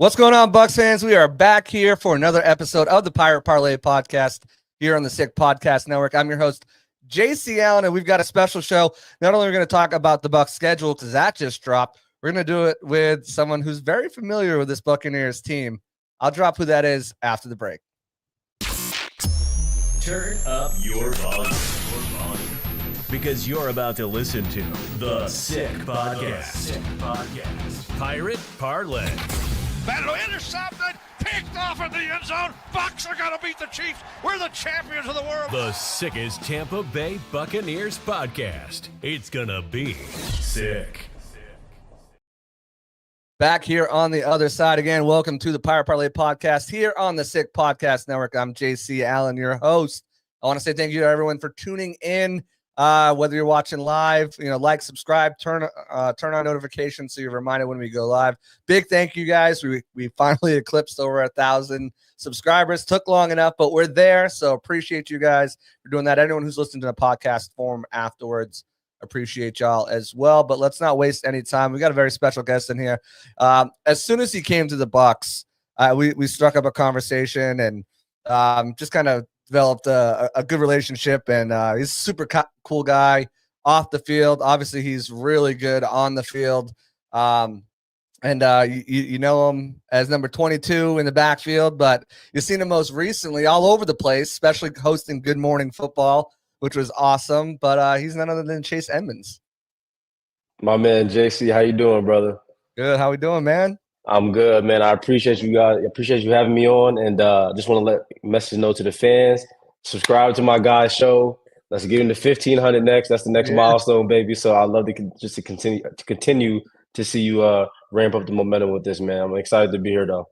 What's going on, Bucs fans? We are back here for another episode of the Pirate Parlay podcast here on the Sick Podcast Network. I'm your host, JC Allen, and we've got a special show. Not only are we going to talk about the Bucs schedule because that just dropped, we're going to do it with someone who's very familiar with this Buccaneers team. I'll drop who that is after the break. Turn up your volume. Because you're about to listen to the Sick Podcast. Pirate Parlay. Battle intercepted, picked off in the end zone. Bucs are going to beat the Chiefs. We're the champions of the world. The sickest Tampa Bay Buccaneers podcast. It's going to be sick. Back here on the other side again. Welcome to the Pirate Parlay podcast here on the Sick Podcast Network. I'm JC Allen, your host. I want to say thank you to everyone for tuning in. Whether you're watching live, like, subscribe, turn on notifications so you're reminded when we go live. Big thank you guys. We finally eclipsed over 1,000 subscribers. Took long enough, but we're there. So appreciate you guys for doing that. Anyone who's listening to the podcast form afterwards, appreciate y'all as well. But let's not waste any time. We got a very special guest in here. As soon as he came to the Bucs, we struck up a conversation and just kind of developed a good relationship, and he's a super cool guy off the field. Obviously, he's really good on the field. You know him as number 22 in the backfield, but you've seen him most recently all over the place, especially hosting Good Morning Football, which was awesome. But he's none other than Chase Edmonds. My man, JC, how you doing, brother? Good. How we doing, man? I'm good, man. I appreciate you guys. I appreciate you having me on, and just want to let message note to the fans. Subscribe to my guy's show. Let's get into 1,500 next. That's the next milestone, baby. So I'd love to continue to see you ramp up the momentum with this, man. I'm excited to be here, though.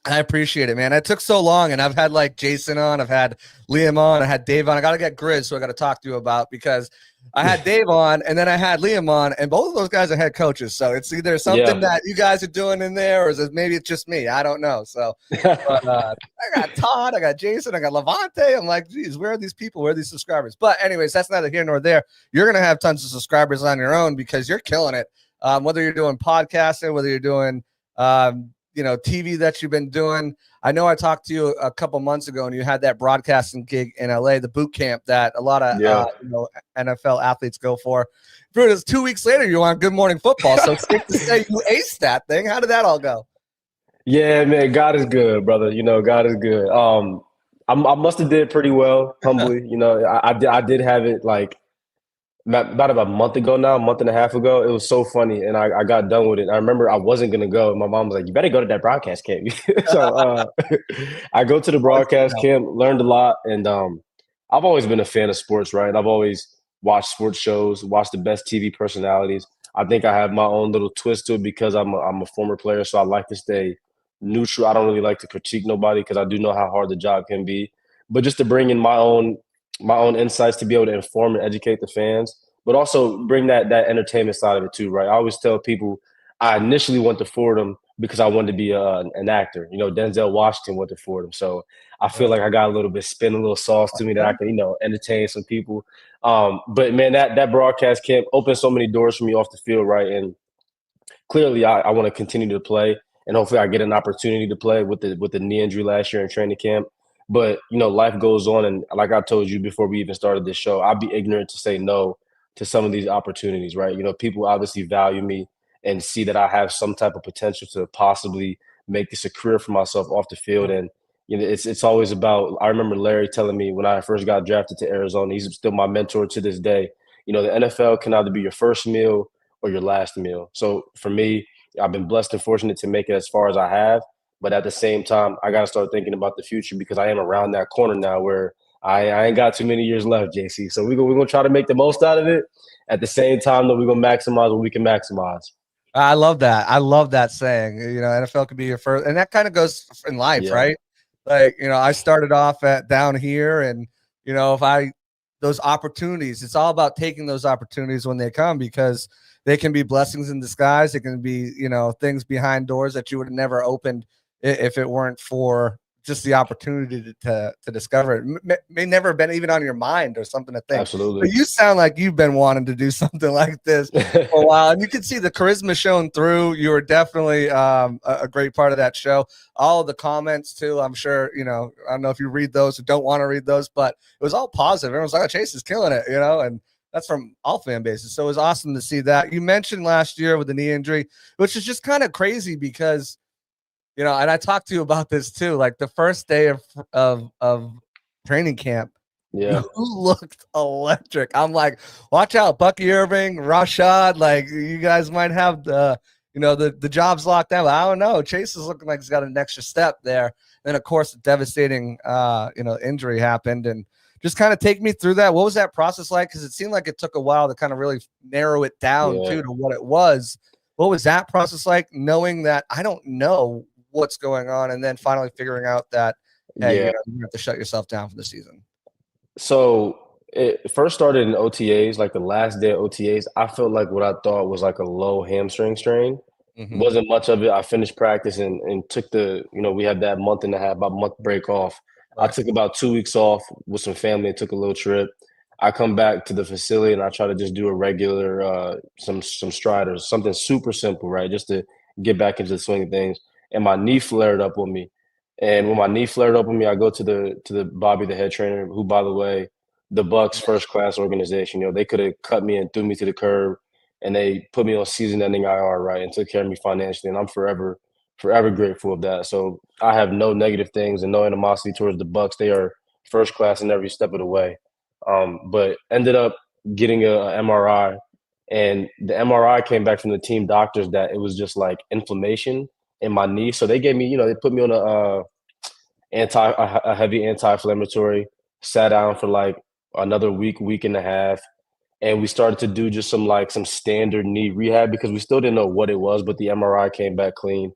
I appreciate it, man. It took so long, and I've had like Jason on, I've had Liam on, I had Dave on. I got to get Grizz, so I got to talk to you about, because I had Dave on, and then I had Liam on, and both of those guys are head coaches. So it's either something that you guys are doing in there, or maybe it's just me. I don't know. So but, I got Todd, I got Jason, I got Levante. I'm like, geez, where are these people? Where are these subscribers? But anyways, that's neither here nor there. You're going to have tons of subscribers on your own because you're killing it. Whether you're doing podcasting, whether you're doing TV that you've been doing. I know I talked to you a couple months ago, and you had that broadcasting gig in LA, the boot camp that a lot of NFL athletes go for. It was 2 weeks later, you were on Good Morning Football. So it's safe to say you aced that thing. How did that all go? Yeah, man, God is good, brother. God is good. I must have did pretty well, humbly. I did have it like about a month ago now, a month and a half ago. It was so funny, and I got done with it. I remember I wasn't going to go. My mom was like, you better go to that broadcast camp. So I go to the broadcast camp, learned a lot, and I've always been a fan of sports, right? I've always watched sports shows, watched the best TV personalities. I think I have my own little twist to it because I'm a former player, so I like to stay neutral. I don't really like to critique nobody because I do know how hard the job can be. But just to bring in my own insights to be able to inform and educate the fans, but also bring that entertainment side of it too, right? I always tell people I initially went to Fordham because I wanted to be an actor. Denzel Washington went to Fordham. So I feel like I got a little bit spin, a little sauce to me that I can, entertain some people. But man, that broadcast camp opened so many doors for me off the field, right? And clearly I want to continue to play, and hopefully I get an opportunity to play with the knee injury last year in training camp. But, life goes on. And like I told you before we even started this show, I'd be ignorant to say no to some of these opportunities, right? People obviously value me and see that I have some type of potential to possibly make this a career for myself off the field. And, it's always about, I remember Larry telling me when I first got drafted to Arizona, he's still my mentor to this day. The NFL can either be your first meal or your last meal. So for me, I've been blessed and fortunate to make it as far as I have. But at the same time, I got to start thinking about the future because I am around that corner now where I ain't got too many years left, JC. So we're going to try to make the most out of it. At the same time, though, we're going to maximize what we can maximize. I love that. I love that saying. NFL could be your first. And that kind of goes in life, right? Like, I started off down here, and, those opportunities, it's all about taking those opportunities when they come, because they can be blessings in disguise. It can be, things behind doors that you would have never opened if it weren't for just the opportunity to discover it may never have been even on your mind or something to think. Absolutely. But you sound like you've been wanting to do something like this for a while, and you can see the charisma showing through. You were definitely a great part of that show. All of the comments too, I'm sure, I don't know if you read those or don't want to read those, but it was all positive. Everyone's like, oh, Chase is killing it, and that's from all fan bases. So it was awesome to see that. You mentioned last year with the knee injury, which is just kind of crazy because, and I talked to you about this too, like the first day of training camp, Yeah. you looked electric. I'm like, watch out, Bucky Irving, Rashad, like you guys might have the jobs locked down. But I don't know. Chase is looking like he's got an extra step there. Then of course, the devastating injury happened, and just kind of take me through that. What was that process like? Because it seemed like it took a while to kind of really narrow it down too to what it was. What was that process like, knowing that I don't know what's going on, and then finally figuring out that, hey, you have to shut yourself down for the season? So it first started in OTAs, like the last day of OTAs. I felt like what I thought was like a low hamstring strain. Wasn't much of it. I finished practice and took we had that month and a half, about month break off. Right. I took about 2 weeks off with some family and took a little trip. I come back to the facility and I try to just do a regular some striders, something super simple, right? Just to get back into the swing of things. And my knee flared up on me. And when my knee flared up on me, I go to the Bobby, the head trainer, who, by the way, the Bucs first class organization. They could have cut me and threw me to the curb, and they put me on season-ending IR, right, and took care of me financially. And I'm forever grateful of that. So I have no negative things and no animosity towards the Bucs. They are first class in every step of the way. But ended up getting a MRI, and the MRI came back from the team doctors that it was just like inflammation in my knee. So they gave me, they put me on a heavy anti-inflammatory, sat down for like another week and a half. And we started to do just some standard knee rehab because we still didn't know what it was, but the MRI came back clean.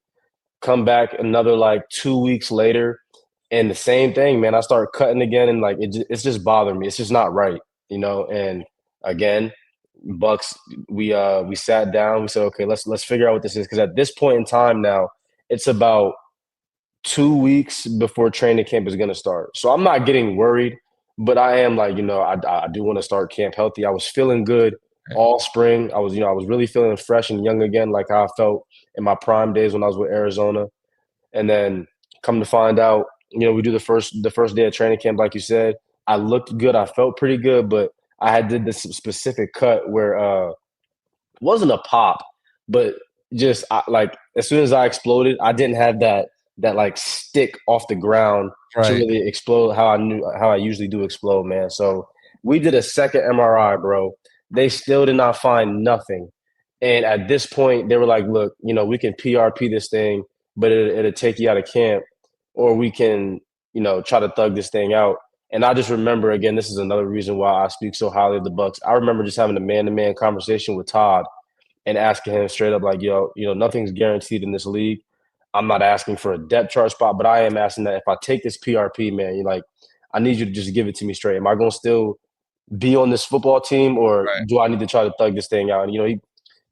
Come back another 2 weeks later, and the same thing, man. I started cutting again, and it's just bothering me. It's just not right, And again, Bucs, we sat down. We said, okay, let's figure out what this is, because at this point in time now, it's about 2 weeks before training camp is going to start. So I'm not getting worried, but I am I do want to start camp healthy. I was feeling good all spring. I was really feeling fresh and young again, like how I felt in my prime days when I was with Arizona. And then come to find out, we do the first day of training camp, like you said. I looked good. I felt pretty good, but I had did this specific cut where it wasn't a pop, but just as soon as I exploded, I didn't have that stick off the ground to really explode how I usually do explode, man. So we did a second MRI, bro. They still did not find nothing. And at this point, they were like, look, we can PRP this thing, but it'll take you out of camp, or we can, try to thug this thing out. And I just remember, again, this is another reason why I speak so highly of the Bucs. I remember just having a man-to-man conversation with Todd and asking him straight up, nothing's guaranteed in this league. I'm not asking for a depth chart spot, but I am asking that if I take this PRP, man, I need you to just give it to me straight. Am I going to still be on this football team, or do I need to try to thug this thing out? And,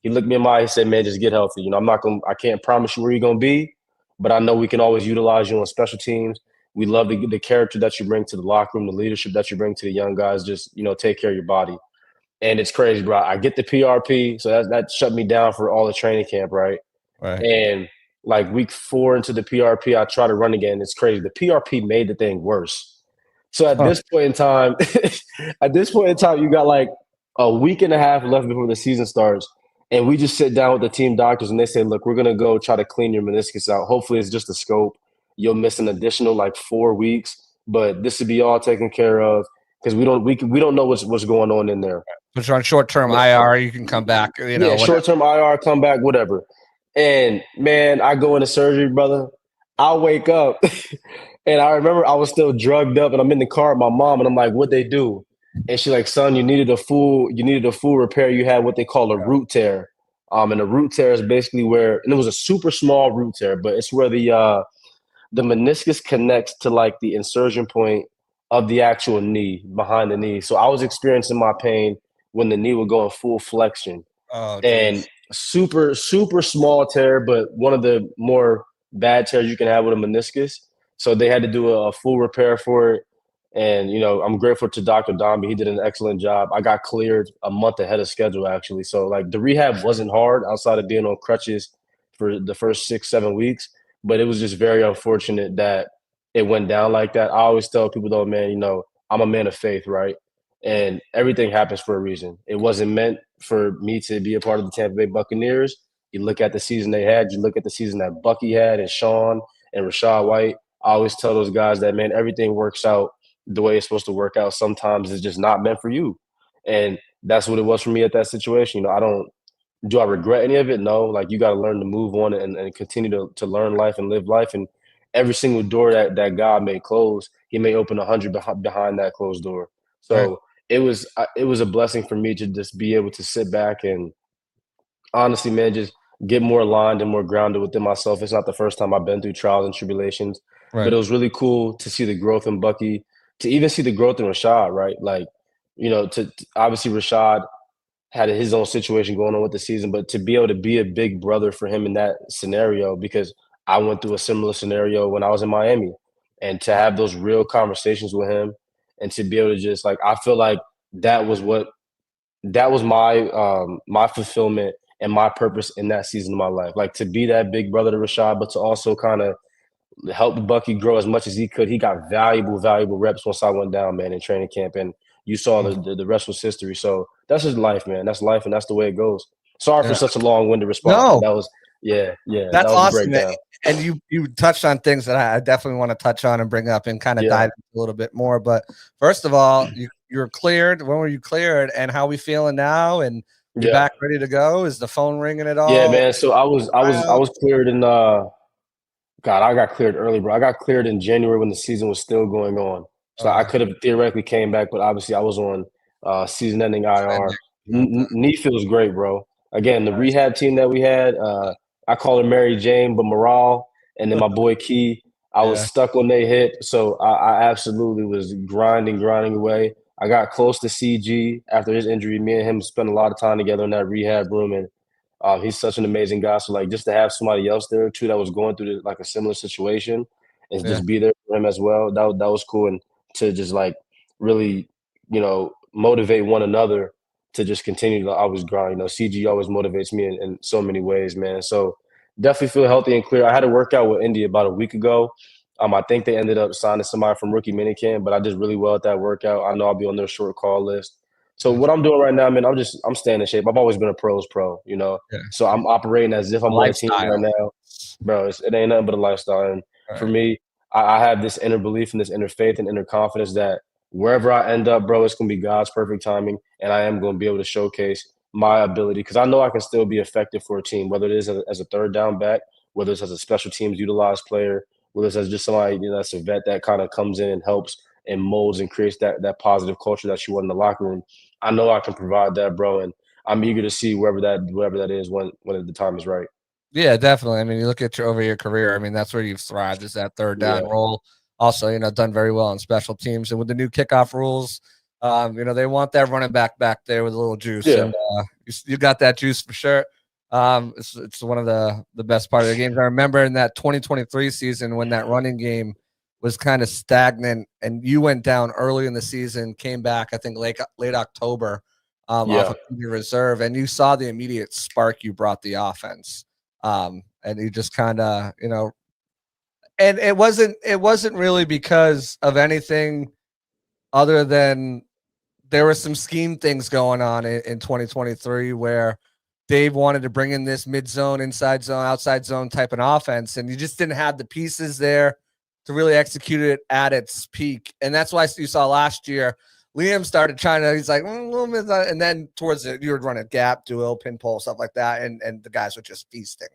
he looked me in my eye, he said, man, just get healthy. I can't promise you where you're going to be, but I know we can always utilize you on special teams. We love the character that you bring to the locker room, the leadership that you bring to the young guys. Just, take care of your body. And it's crazy, bro. I get the PRP, so that shut me down for all the training camp, right? And week 4 into the PRP, I try to run again. It's crazy. The PRP made the thing worse. So at this point in time, you got a week and a half left before the season starts. And we just sit down with the team doctors and they say, look, we're going to go try to clean your meniscus out. Hopefully it's just a scope. You'll miss an additional 4 weeks, but this will be all taken care of because we don't know what's going on in there. But you're on short-term IR, you can come back. Short-term IR, come back, whatever. And, man, I go into surgery, brother. I wake up, and I remember I was still drugged up, and I'm in the car with my mom, and I'm like, what'd they do? And she's like, son, you needed a full repair. You had what they call a root tear. And a root tear is basically where – and it was a super small root tear, but it's where the meniscus connects to, the insertion point of the actual knee, behind the knee. So I was experiencing my pain when the knee would go in full flexion. Oh, and super, super small tear, but one of the more bad tears you can have with a meniscus. So they had to do a full repair for it. And, I'm grateful to Dr. Domby. He did an excellent job. I got cleared a month ahead of schedule, actually. So, like, the rehab wasn't hard outside of being on crutches for the first 6-7 weeks. But it was just very unfortunate that it went down like that. I always tell people, though, man, I'm a man of faith, right? And everything happens for a reason. It wasn't meant for me to be a part of the Tampa Bay Buccaneers. You look at the season they had. You look at the season that Bucky had and Sean and Rashad White. I always tell those guys that, man, everything works out the way it's supposed to work out. Sometimes it's just not meant for you. And that's what it was for me at that situation. Do I regret any of it? No. Like, you got to learn to move on and continue to learn life and live life. And every single door that God may close, he may open 100 behind that closed door. So it was a blessing for me to just be able to sit back and honestly, man, just get more aligned and more grounded within myself. It's not the first time I've been through trials and tribulations, but it was really cool to see the growth in Bucky, to even see the growth in Rashad, right? Like, to obviously Rashad had his own situation going on with the season, but to be able to be a big brother for him in that scenario, because I went through a similar scenario when I was in Miami, and to have those real conversations with him and to be able to just, like, I feel like that was my fulfillment and my purpose in that season of my life. Like, to be that big brother to Rashad, but to also kind of help Bucky grow as much as he could. He got valuable reps once I went down, man, in training camp. And you saw the rest was history. So that's just life, man. That's life, and that's the way it goes. Sorry for such a long-winded response. No. That was that's that was awesome. A breakdown. And you touched on things that I definitely want to touch on and bring up and kind of dive a little bit more. But first of all, you're cleared. When were you cleared, and how are we feeling now? And you back ready to go? Is the phone ringing at all? Yeah, man. So I was cleared in God, I got cleared early, bro. I got cleared in January when the season was still going on. So I could have theoretically came back, but obviously I was on season-ending IR. Knee feels great, bro. Again, the rehab team that we had, I call her Mary Jane, but Morale, and then my boy Key, I was stuck on their hip. So I absolutely was grinding away. I got close to CG after his injury. Me and him spent a lot of time together in that rehab room, and he's such an amazing guy. So, like, just to have somebody else there too that was going through like a similar situation and just be there for him as well, that was cool. And to just, like, really, motivate one another to just continue to always grind. CG always motivates me in so many ways, man. So definitely feel healthy and clear. I had a workout with Indy about a week ago. I think they ended up signing somebody from rookie minicamp, but I did really well at that workout. I know I'll be on their short call list. So what I'm doing right now, man, I'm staying in shape. I've always been a pros pro, So I'm operating as if I'm on a team right now. Bro, it ain't nothing but a lifestyle. And for me, I have this inner belief and this inner faith and inner confidence that wherever I end up, bro, it's going to be God's perfect timing, and I am going to be able to showcase my ability, because I know I can still be effective for a team, whether it is as a third down back, whether it's as a special teams utilized player, whether it's as just somebody that's a vet that kind of comes in and helps and molds and creates that positive culture that you want in the locker room. I know I can provide that, bro, and I'm eager to see whatever that is when the time is right. Yeah, definitely. I mean, you look at your career. I mean, that's where you've thrived, is that third down role. Also, done very well on special teams, and with the new kickoff rules, they want that running back there with a little juice, and you got that juice for sure. It's one of the best part of the games. I remember in that 2023 season when that running game was kind of stagnant, and you went down early in the season, came back, I think late October, off of your reserve, and you saw the immediate spark you brought the offense. And you just kind of, and it wasn't really because of anything other than there were some scheme things going on in 2023 where Dave wanted to bring in this mid-zone, inside zone, outside zone type of offense, and you just didn't have the pieces there to really execute it at its peak. And that's why you saw last year, Liam started trying to, he's like, and then towards it, you would run a gap, dual, pin pull, stuff like that, and the guys were just feasting.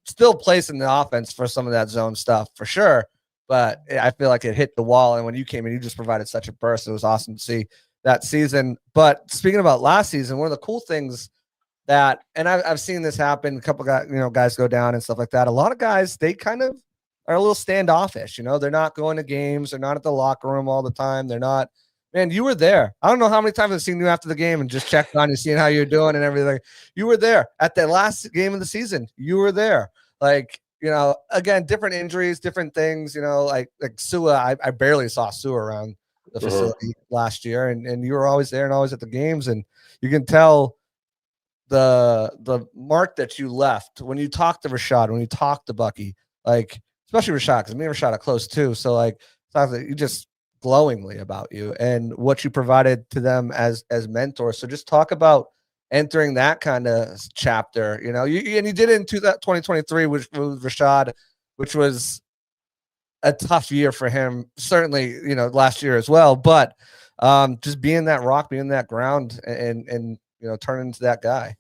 Still placing the offense for some of that zone stuff for sure, but I feel like it hit the wall. And when you came in, you just provided such a burst. It was awesome to see that season. But speaking about last season, one of the cool things that, and I've seen this happen, a couple guys, guys go down and stuff like that. A lot of guys, they kind of are a little standoffish. They're not going to games. They're not at the locker room all the time. They're not. Man, you were there. I don't know how many times I've seen you after the game and just checked on you, seeing how you're doing and everything. You were there at the last game of the season. You were there. Like, again, different injuries, different things, like Sua, I barely saw Sua around the facility last year, and you were always there and always at the games, and you can tell the mark that you left when you talked to Rashad, when you talked to Bucky, like especially Rashad, because me and Rashad are close too. So like you just glowingly about you and what you provided to them as mentors. So just talk about entering that kind of chapter. You did it in 2023 with Rashad, which was a tough year for him. Certainly, last year as well. But just being that rock, being that ground, and turning into that guy.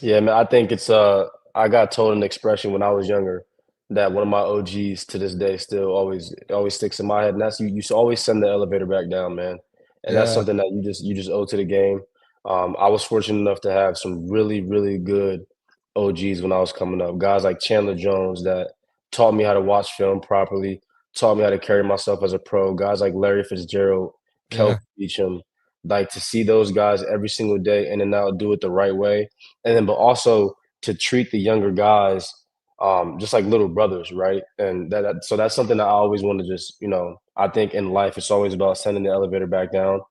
Yeah, man, I think it's I got told an expression when I was younger that one of my OGs to this day still always sticks in my head, and that's you should always send the elevator back down, man. And that's something that you just owe to the game. I was fortunate enough to have some really, really good OGs when I was coming up. Guys like Chandler Jones that taught me how to watch film properly, taught me how to carry myself as a pro. Guys like Larry Fitzgerald, Kel Beacham, like to see those guys every single day and then now do it the right way. And then, but also to treat the younger guys just like little brothers, right? And so that's something that I always want to just, I think in life, it's always about sending the elevator back down.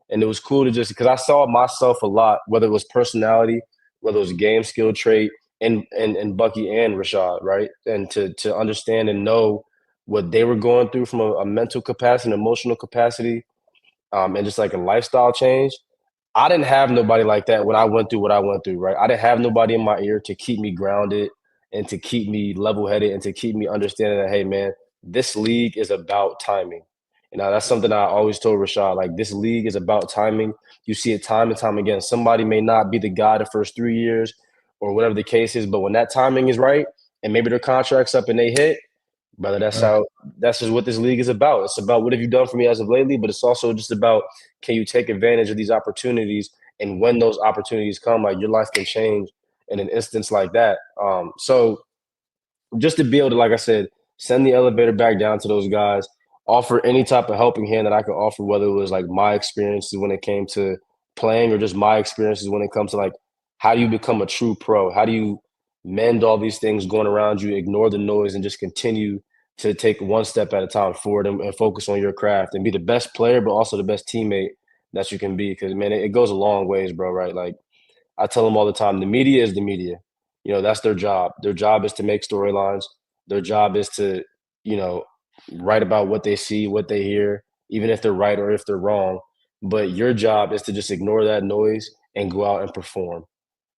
And it was cool to just, because I saw myself a lot, whether it was personality, whether it was game skill trait, and Bucky and Rashad, right? And to understand and know what they were going through from a mental capacity, an emotional capacity, and just like a lifestyle change. I didn't have nobody like that when I went through what I went through, right? I didn't have nobody in my ear to keep me grounded and to keep me level-headed and to keep me understanding that, hey, man, this league is about timing. That's something I always told Rashad, like this league is about timing. You see it time and time again. Somebody may not be the guy the first 3 years or whatever the case is, but when that timing is right and maybe their contract's up and they hit, brother, that's just what this league is about. It's about what have you done for me as of lately, but it's also just about can you take advantage of these opportunities, and when those opportunities come, like your life can change in an instance like that. So just to be able to, like I said, send the elevator back down to those guys, offer any type of helping hand that I could offer, whether it was like my experiences when it came to playing or just my experiences when it comes to like how do you become a true pro? How do you mend all these things going around you, ignore the noise, and just continue to take one step at a time forward and focus on your craft and be the best player, but also the best teammate that you can be. Because, man, it goes a long ways, bro, right? Like I tell them all the time, the media is the media. That's their job. Their job is to make storylines. Their job is to, write about what they see, what they hear, even if they're right or if they're wrong. But your job is to just ignore that noise and go out and perform.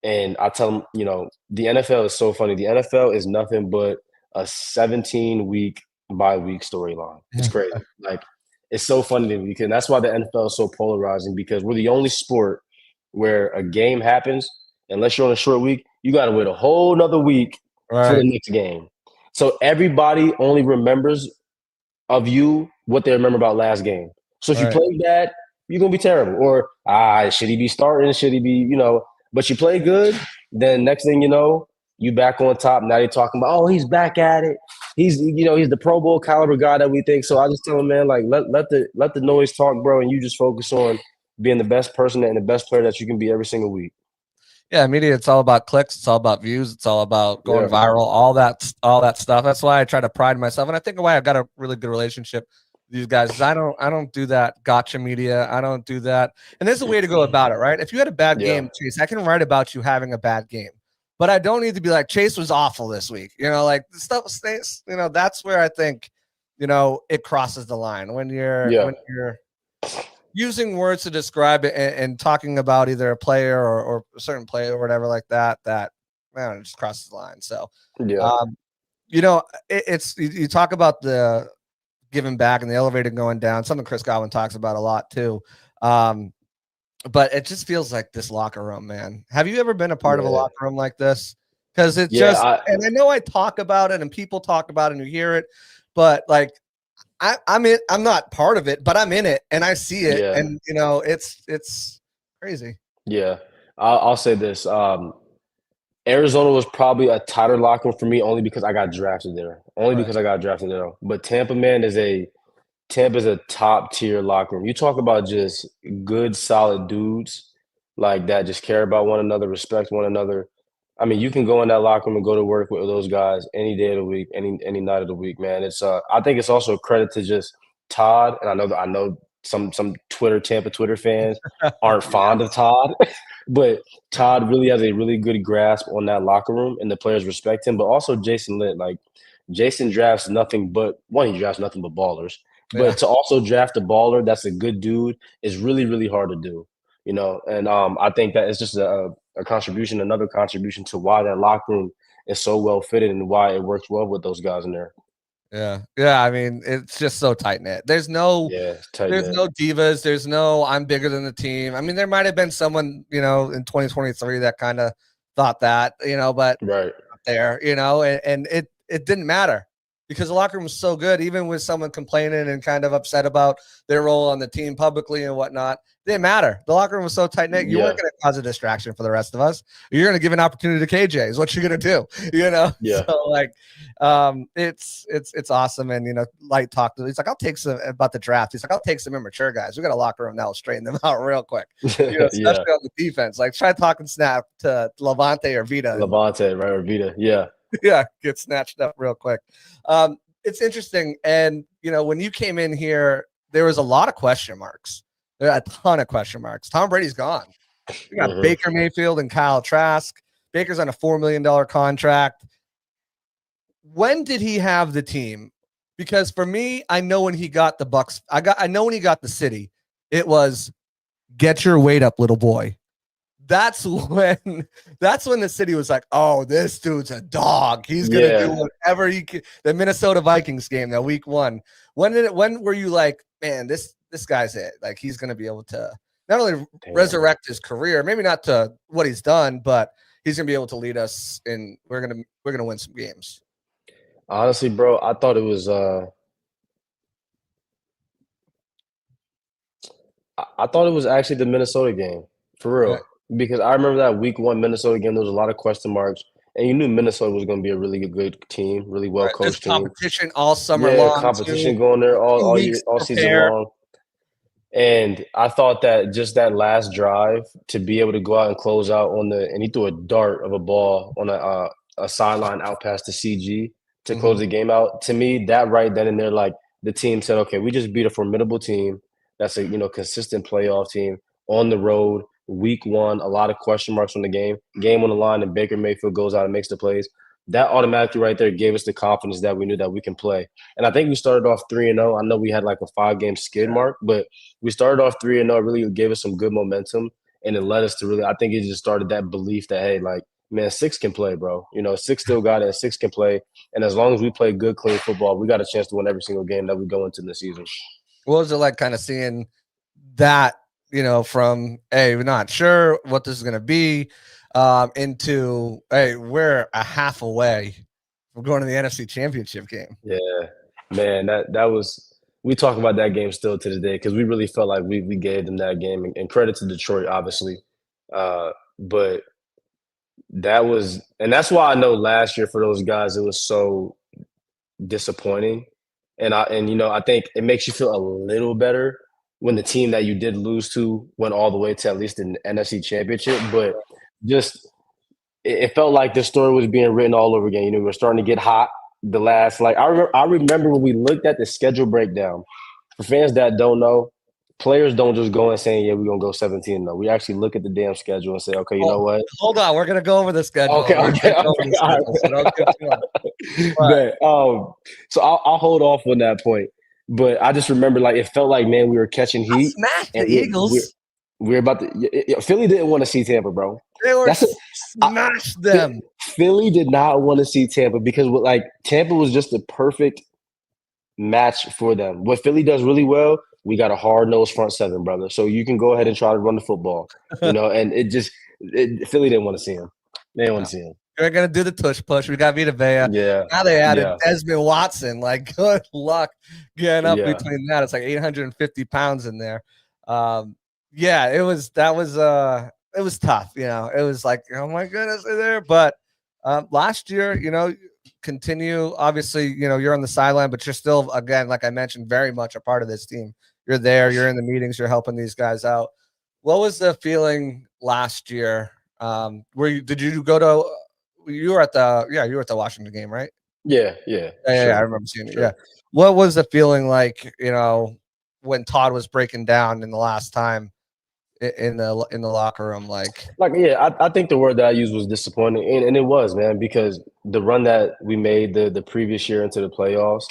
And I tell them, the NFL is so funny. The NFL is nothing but a 17-week by week storyline. It's crazy. Like, it's so funny to me, because that's why the NFL is so polarizing, because we're the only sport where a game happens, unless you're on a short week, you got to wait a whole nother week for the next game. So everybody only remembers of you what they remember about last game. So if you play bad, you're going to be terrible. Or, should he be starting? Should he be, but you play good, then next thing you know, you back on top. Now you're talking about, he's back at it. He's the Pro Bowl caliber guy that we think. So I just tell him, man, like let the noise talk, bro, and you just focus on being the best person and the best player that you can be every single week. Yeah, media, it's all about clicks, it's all about views, it's all about going viral, all that stuff. That's why I try to pride myself, and I think why I've got a really good relationship with these guys is I don't do that gotcha media. I don't do that. And there's a way to go about it, right? If you had a bad game, Chase, I can write about you having a bad game. But I don't need to be like, Chase was awful this week. Like the stuff stays, that's where I think, it crosses the line when you're using words to describe it and talking about either a player or a certain player or whatever like that, man, it just crosses the line. So, it's you talk about the giving back and the elevator going down, something Chris Godwin talks about a lot too. But it just feels like this locker room, man. Have you ever been a part of a locker room like this? Because it's and I know I talk about it and people talk about it and you hear it, but like, I'm not part of it, but I'm in it and I see it. Yeah. And it's crazy. Yeah. I'll say this. Arizona was probably a tighter locker room for me only because I got drafted there. But Tampa, man, Tampa's a top tier locker room. You talk about just good, solid dudes like that, just care about one another, respect one another. I mean, you can go in that locker room and go to work with those guys any day of the week, any night of the week, man. It's I think it's also a credit to just Todd, and I know some Tampa Twitter fans aren't fond of Todd, but Todd really has a really good grasp on that locker room, and the players respect him. But also Jason Litt, like Jason drafts nothing but he drafts nothing but ballers. Yeah. But to also draft a baller that's a good dude is really, really hard to do, you know. And I think that it's just another contribution to why that locker room is so well fitted and why it works well with those guys in there. Yeah. Yeah. I mean, it's just so tight knit. There's no divas. There's no I'm bigger than the team. I mean, there might have been someone, in 2023 that kind of thought that, but right there, and it didn't matter because the locker room was so good, even with someone complaining and kind of upset about their role on the team publicly and whatnot. It didn't matter. The locker room was so tight knit. You weren't going to cause a distraction for the rest of us. You're going to give an opportunity to KJ is what you're going to do, Yeah. So like, it's awesome. And, Light talked to, he's like, I'll take some about the draft. He's like, I'll take some immature guys. We got a locker room now. Straighten them out real quick, especially on the defense. Like try talking snap to Levante or Vita. Levante, right? Or Vita. Yeah. Yeah, get snatched up real quick. It's interesting. And, when you came in here, there was a lot of question marks. There are a ton of question marks. Tom Brady's gone. We got Baker Mayfield and Kyle Trask. Baker's on a $4 million contract. When did he have the team? Because for me, I know when he got the Bucs, I know when he got the city, it was get your weight up, little boy. That's when the city was like, oh, this dude's a dog. He's gonna do whatever he can. The Minnesota Vikings game, that week 1. When were you like, man, this guy's it? Like he's gonna be able to not only resurrect his career, maybe not to what he's done, but he's gonna be able to lead us and we're gonna win some games. Honestly, bro, I thought it was actually the Minnesota game, for real. Right. Because I remember that week 1 Minnesota game, there was a lot of question marks, and you knew Minnesota was going to be a really good team, really well coached team. Competition all summer long. Competition going there all year, all season long. And I thought that just that last drive to be able to go out and close out and he threw a dart of a ball on a sideline out past the CG to close the game out. To me, that right then and there, like the team said, okay, we just beat a formidable team. That's a consistent playoff team on the road. Week 1, a lot of question marks on the game on the line, and Baker Mayfield goes out and makes the plays. That automatically right there gave us the confidence that we knew that we can play. And I think we started off 3-0. I know we had like a 5-game skid mark, but we started off 3-0. It really gave us some good momentum, and it led us to really – I think it just started that belief that, hey, like, man, 6 can play, bro. 6 still got it, and 6 can play. And as long as we play good, clean football, we got a chance to win every single game that we go into the season. What was it like kind of seeing that, from, hey, we're not sure what this is going to be, into, hey, we're a half away from going to the NFC Championship game? Yeah, man, that was – we talk about that game still to this day because we really felt like we gave them that game. And credit to Detroit, obviously. But that was – and that's why I know last year for those guys it was so disappointing. And I think it makes you feel a little better when the team that you did lose to went all the way to at least the NFC Championship. But just it felt like the story was being written all over again. We were starting to get hot. The last, like I remember when we looked at the schedule breakdown. For fans that don't know, players don't just go and saying, yeah, we're going to go 17. No, we actually look at the damn schedule and say, okay, you know what? Hold on. We're going to go over the schedule. Okay. But, so I'll hold off on that point. But I just remember, like, it felt like, man, we were catching heat. Smash the Eagles. We're about to – Philly didn't want to see Tampa, bro. They were smash them. Philly did not want to see Tampa because, like, Tampa was just the perfect match for them. What Philly does really well, we got a hard-nosed front seven, brother. So you can go ahead and try to run the football, and Philly didn't want to see him. They didn't want to see him. They're going to do the tush push. We got Vita Vea. Yeah. Now they added Desmond Watson. Like, good luck getting up between that. It's like 850 pounds in there. It was tough. It was like, oh my goodness, they're there. But last year, continue. Obviously, you're on the sideline, but you're still, again, like I mentioned, very much a part of this team. You're there. You're in the meetings. You're helping these guys out. What was the feeling last year? Did you go to you were at the Washington game, right? Yeah, sure. I remember seeing it. Sure. Yeah. What was the feeling like, when Todd was breaking down in the last time in the locker room? Like, I think the word that I used was disappointing, and it was, man, because the run that we made the previous year into the playoffs,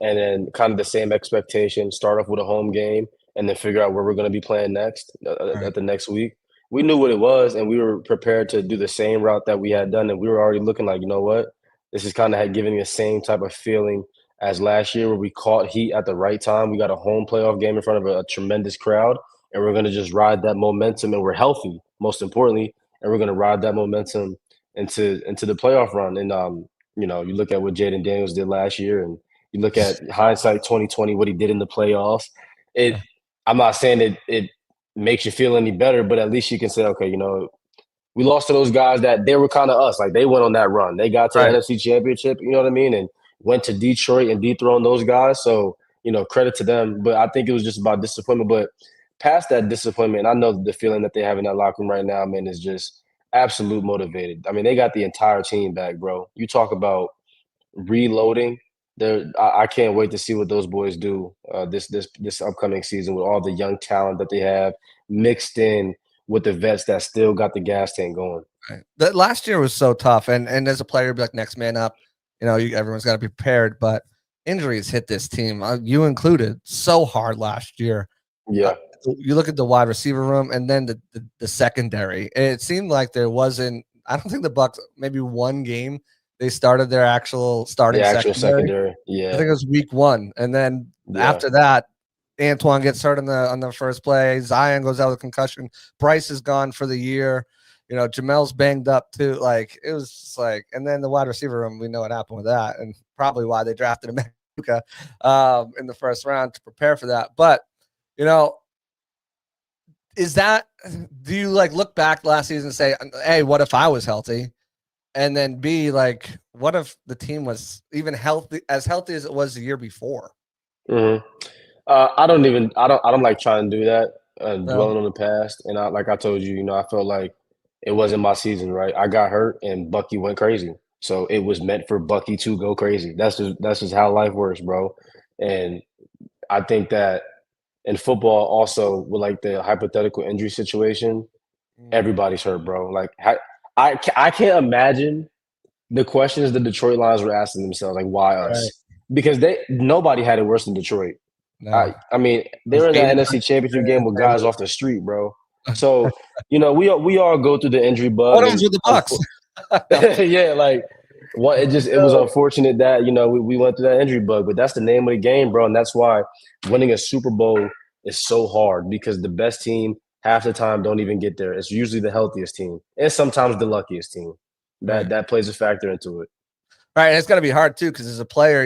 and then kind of the same expectation, start off with a home game, and then figure out where we're going to be playing next right, at the next week. We knew what it was, and we were prepared to do the same route that we had done, and we were already looking like, you know what, this is kind of giving the same type of feeling as last year, where we caught heat at the right time. We got a home playoff game in front of a tremendous crowd, and we're going to just ride that momentum, and we're healthy, most importantly, and we're going to ride that momentum into the playoff run. And you look at what Jaden Daniels did last year, and you look at hindsight 2020, what he did in the playoffs. I'm not saying it makes you feel any better, but at least you can say, okay, we lost to those guys that they were kind of us. Like, they went on that run. They got to the right. NFC Championship, you know what I mean? And went to Detroit and dethroned those guys. So, credit to them. But I think it was just about disappointment. But past that disappointment, I know the feeling that they have in that locker room right now, man, is just absolute motivated. I mean, they got the entire team back, bro. You talk about reloading. I can't wait to see what those boys do this upcoming season with all the young talent that they have mixed in with the vets that still got the gas tank going. Right. The last year was so tough, and as a player, be like, next man up. Everyone's got to be prepared, but injuries hit this team, you included, so hard last year. Yeah. You look at the wide receiver room, and then the secondary. It seemed like there wasn't. I don't think the Bucs, maybe one game they started their actual starting secondary. Yeah, I think it was week 1, and then after that, Antoine gets hurt on the first play. Zion goes out with concussion. Bryce is gone for the year. Jamel's banged up too. Like, it was just like, and then the wide receiver room, we know what happened with that, and probably why they drafted him in the first round to prepare for that. But do you look back last season and say, hey, what if I was healthy? And then B, what if the team was even as healthy as it was the year before? Mm-hmm. I don't like trying to do that, dwelling on the past. And I told you, I felt like it wasn't my season, right? I got hurt and Bucky went crazy. So it was meant for Bucky to go crazy. That's just how life works, bro. And I think that in football also, with the hypothetical injury situation, everybody's hurt, bro. I can't imagine the questions the Detroit Lions were asking themselves, like, why us? Right. Because nobody had it worse than Detroit. No. I mean, they were in that NFC Championship game with guys off the street, bro. So, we all go through the injury bug. What was with the Bucs? Yeah, it was unfortunate that we went through that injury bug, but that's the name of the game, bro, and that's why winning a Super Bowl is so hard, because the best team half the time don't even get there. It's usually the healthiest team, and sometimes the luckiest team. That plays a factor into it. Right, and it's got to be hard too, because as a player,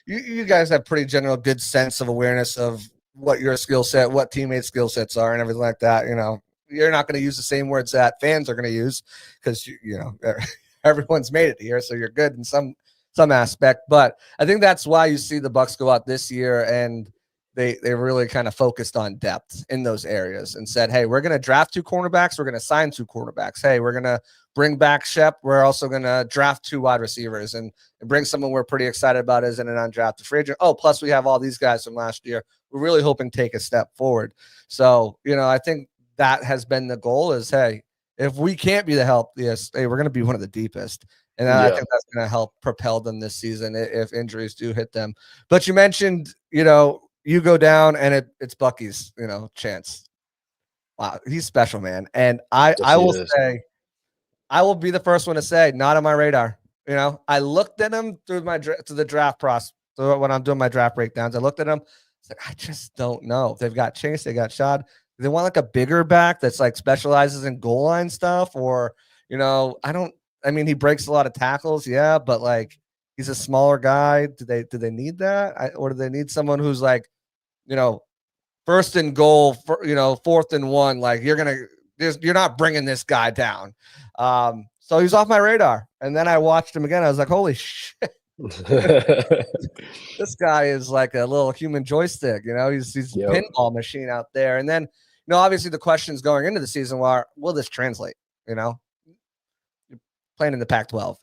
you guys have pretty general good sense of awareness of what your skill set, what teammates' skill sets are, and everything like that. You're not going to use the same words that fans are going to use, because everyone's made it here, so you're good in some aspect. But I think that's why you see the Bucs go out this year, and they really kind of focused on depth in those areas and said, hey, we're going to draft 2 cornerbacks. We're going to sign 2 cornerbacks. Hey, we're going to bring back Shep. We're also going to draft 2 wide receivers and bring someone we're pretty excited about as an undrafted free agent. Oh, plus we have all these guys from last year. We're really hoping to take a step forward. So, I think that has been the goal is, hey, if we can't be the healthiest, hey, we're going to be one of the deepest. And I think that's going to help propel them this season if injuries do hit them. But you mentioned, you go down and it's Bucky's, chance. Wow, he's special, man. And I will say, I will be the first one to say, not on my radar. I looked at him through the draft process. So when I'm doing my draft breakdowns, I looked at him. It's like, I just don't know. They've got Chase, they got Rashad. They want a bigger back that's specializes in goal line stuff, or he breaks a lot of tackles, yeah, but he's a smaller guy. Do they need that? Or do they need someone who's first and goal, fourth and 1? You're not bringing this guy down. So he's off my radar. And then I watched him again. I was like, holy shit. This guy is like a little human joystick. He's a pinball machine out there. And then, obviously the questions going into the season were, will this translate? You're playing in the Pac-12.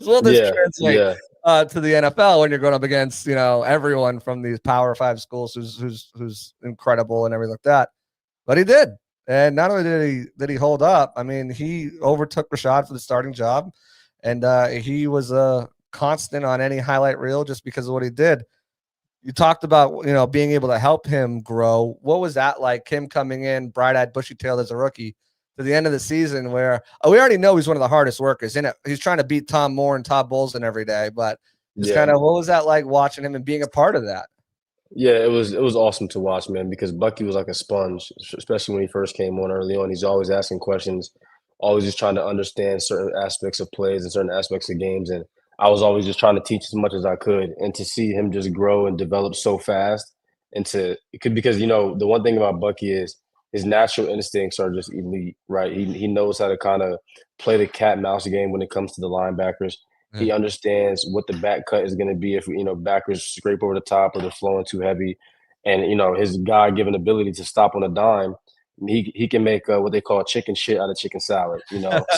Will this translate to the NFL when you're going up against everyone from these Power 5 schools who's incredible and everything like that? But he did, and not only did he hold up. I mean, he overtook Rashad for the starting job, and he was a constant on any highlight reel just because of what he did. You talked about, being able to help him grow. What was that like, him coming in bright-eyed, bushy-tailed as a rookie to the end of the season where we already know he's one of the hardest workers in it. He's trying to beat Tom Moore and Todd Bowles every day, but just kind of what was that like watching him and being a part of that? Yeah, it was awesome to watch, man, because Bucky was like a sponge, especially when he first came on early on. He's always asking questions, always just trying to understand certain aspects of plays and certain aspects of games. And I was always just trying to teach as much as I could. And to see him just grow and develop so fast because the one thing about Bucky is his natural instincts are just elite, right? He knows how to kind of play the cat and mouse game when it comes to the linebackers. He understands what the back cut is going to be if backers scrape over the top or they're flowing too heavy, and his God-given ability to stop on a dime, he can make what they call chicken shit out of chicken salad.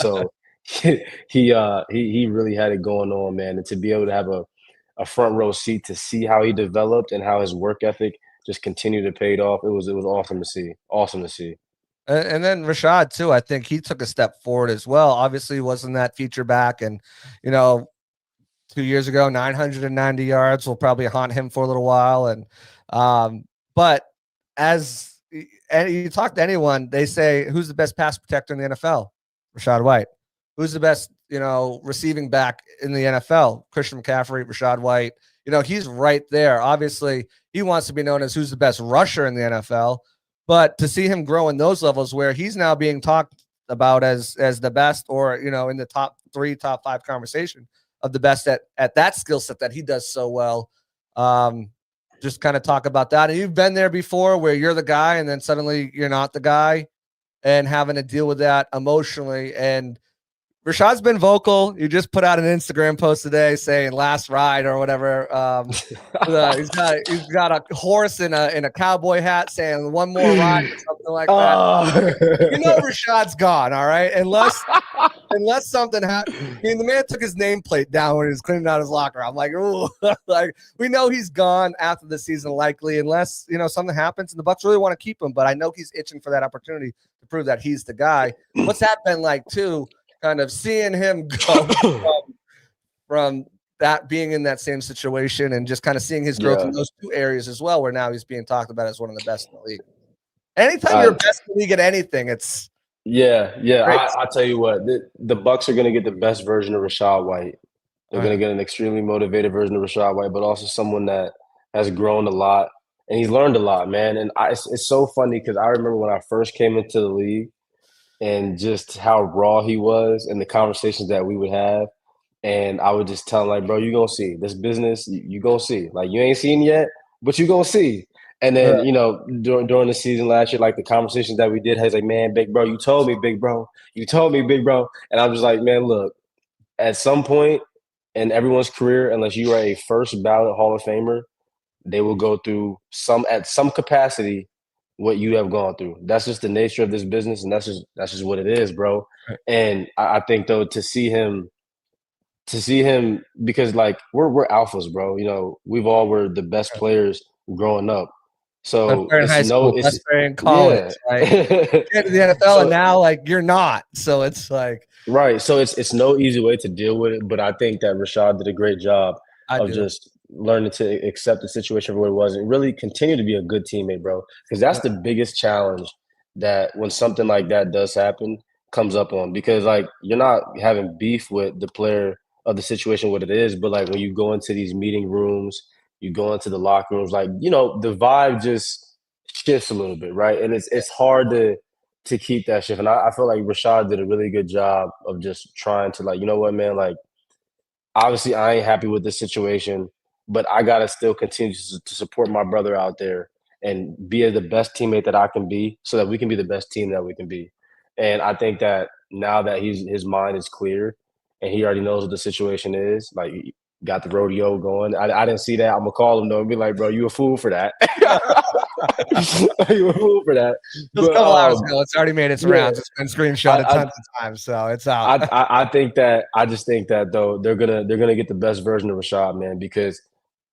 So he really had it going on, man, and to be able to have a front row seat to see how he developed and how his work ethic just continued to pay off. It was awesome to see. Awesome to see. And then Rashad too, I think he took a step forward as well. Obviously wasn't that feature back, and 2 years ago, 990 yards will probably haunt him for a little while. And but as you talk to anyone, they say, who's the best pass protector in the NFL? Rashad White. Who's the best, receiving back in the NFL? Christian McCaffrey, Rashad White. He's right there. Obviously, he wants to be known as who's the best rusher in the NFL. But to see him grow in those levels where he's now being talked about as the best, or in the top 3, top 5 conversation of the best at that skill set that he does so well. Just kind of talk about that. And you've been there before where you're the guy and then suddenly you're not the guy and having to deal with that emotionally. And Rashad's been vocal. You just put out an Instagram post today saying last ride or whatever. He's got a horse in a cowboy hat saying one more ride or something like that. Rashad's gone, all right? Unless something happened. I mean, the man took his nameplate down when he was cleaning out his locker. I'm like, ooh, like we know he's gone after the season likely, unless something happens and the Bucs really want to keep him. But I know he's itching for that opportunity to prove that he's the guy. What's that been like too? Kind of seeing him go from that being in that same situation and just kind of seeing his growth in those 2 areas as well, where now he's being talked about as one of the best in the league. Anytime you're best in the league at anything, it's I'll tell you what, the Bucs are going to get the best version of Rashad White. They're going to get an extremely motivated version of Rashad White, but also someone that has grown a lot and he's learned a lot, man. And it's so funny because I remember when I first came into the league and just how raw he was and the conversations that we would have. And I would just tell him, like, bro, you're going to see. This business, you're going to see. Like, you ain't seen yet, but you're going to see. And then, during the season last year, like, the conversations that we did, he's like, man, big bro, you told me, big bro. You told me, big bro. And I'm just like, man, look, at some point in everyone's career, unless you are a first ballot Hall of Famer, they will go through at some capacity what you have gone through. That's just the nature of this business, and that's just what it is, bro. And I think though to see him because like we're alphas, bro. We've all were the best players growing up. So in high school, in college, like get to the NFL, and now like you're not. So it's like right. So it's no easy way to deal with it, but I think that Rashad did a great job just learning to accept the situation for what it was and really continue to be a good teammate, bro. Because that's the biggest challenge that when something like that does happen comes up on. Because like you're not having beef with the player of the situation, what it is, but like when you go into these meeting rooms, you go into the locker rooms, like the vibe just shifts a little bit, right? And it's hard to keep that shift. And I feel like Rashad did a really good job of just trying to like, you know what, man, like obviously I ain't happy with this situation, but I gotta still continue to support my brother out there and be the best teammate that I can be so that we can be the best team that we can be. And I think that now that his mind is clear and he already knows what the situation is, like got the rodeo going. I didn't see that. I'm gonna call him though and be like, bro, you a fool for that. You were cool for that. Just a But couple hours ago, it's already made its rounds. It's been screenshotted I, tons of times, so it's out. I just think that though they're gonna get the best version of Rashad, man, because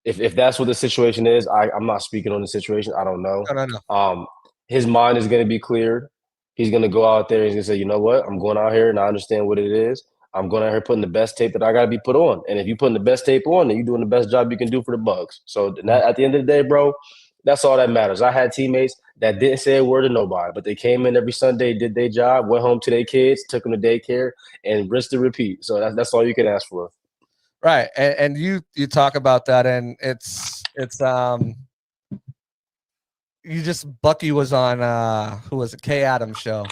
if that's what the situation is, I'm not speaking on the situation. I don't know. No. His mind is gonna be cleared. He's gonna go out there. He's gonna say, you know what? I'm going out here and I understand what it is. I'm going out here putting the best tape that I gotta be put on. And if you're putting the best tape on, then you're doing the best job you can do for the Bucs. So at the end of the day, bro, that's all that matters. I had teammates that didn't say a word to nobody, but they came in every Sunday, did their job, went home to their kids, took them to daycare, and rinsed and repeat. So that's all you can ask for. Right, and you talk about that, and it's you just Bucky was on who was it, Kay Adams show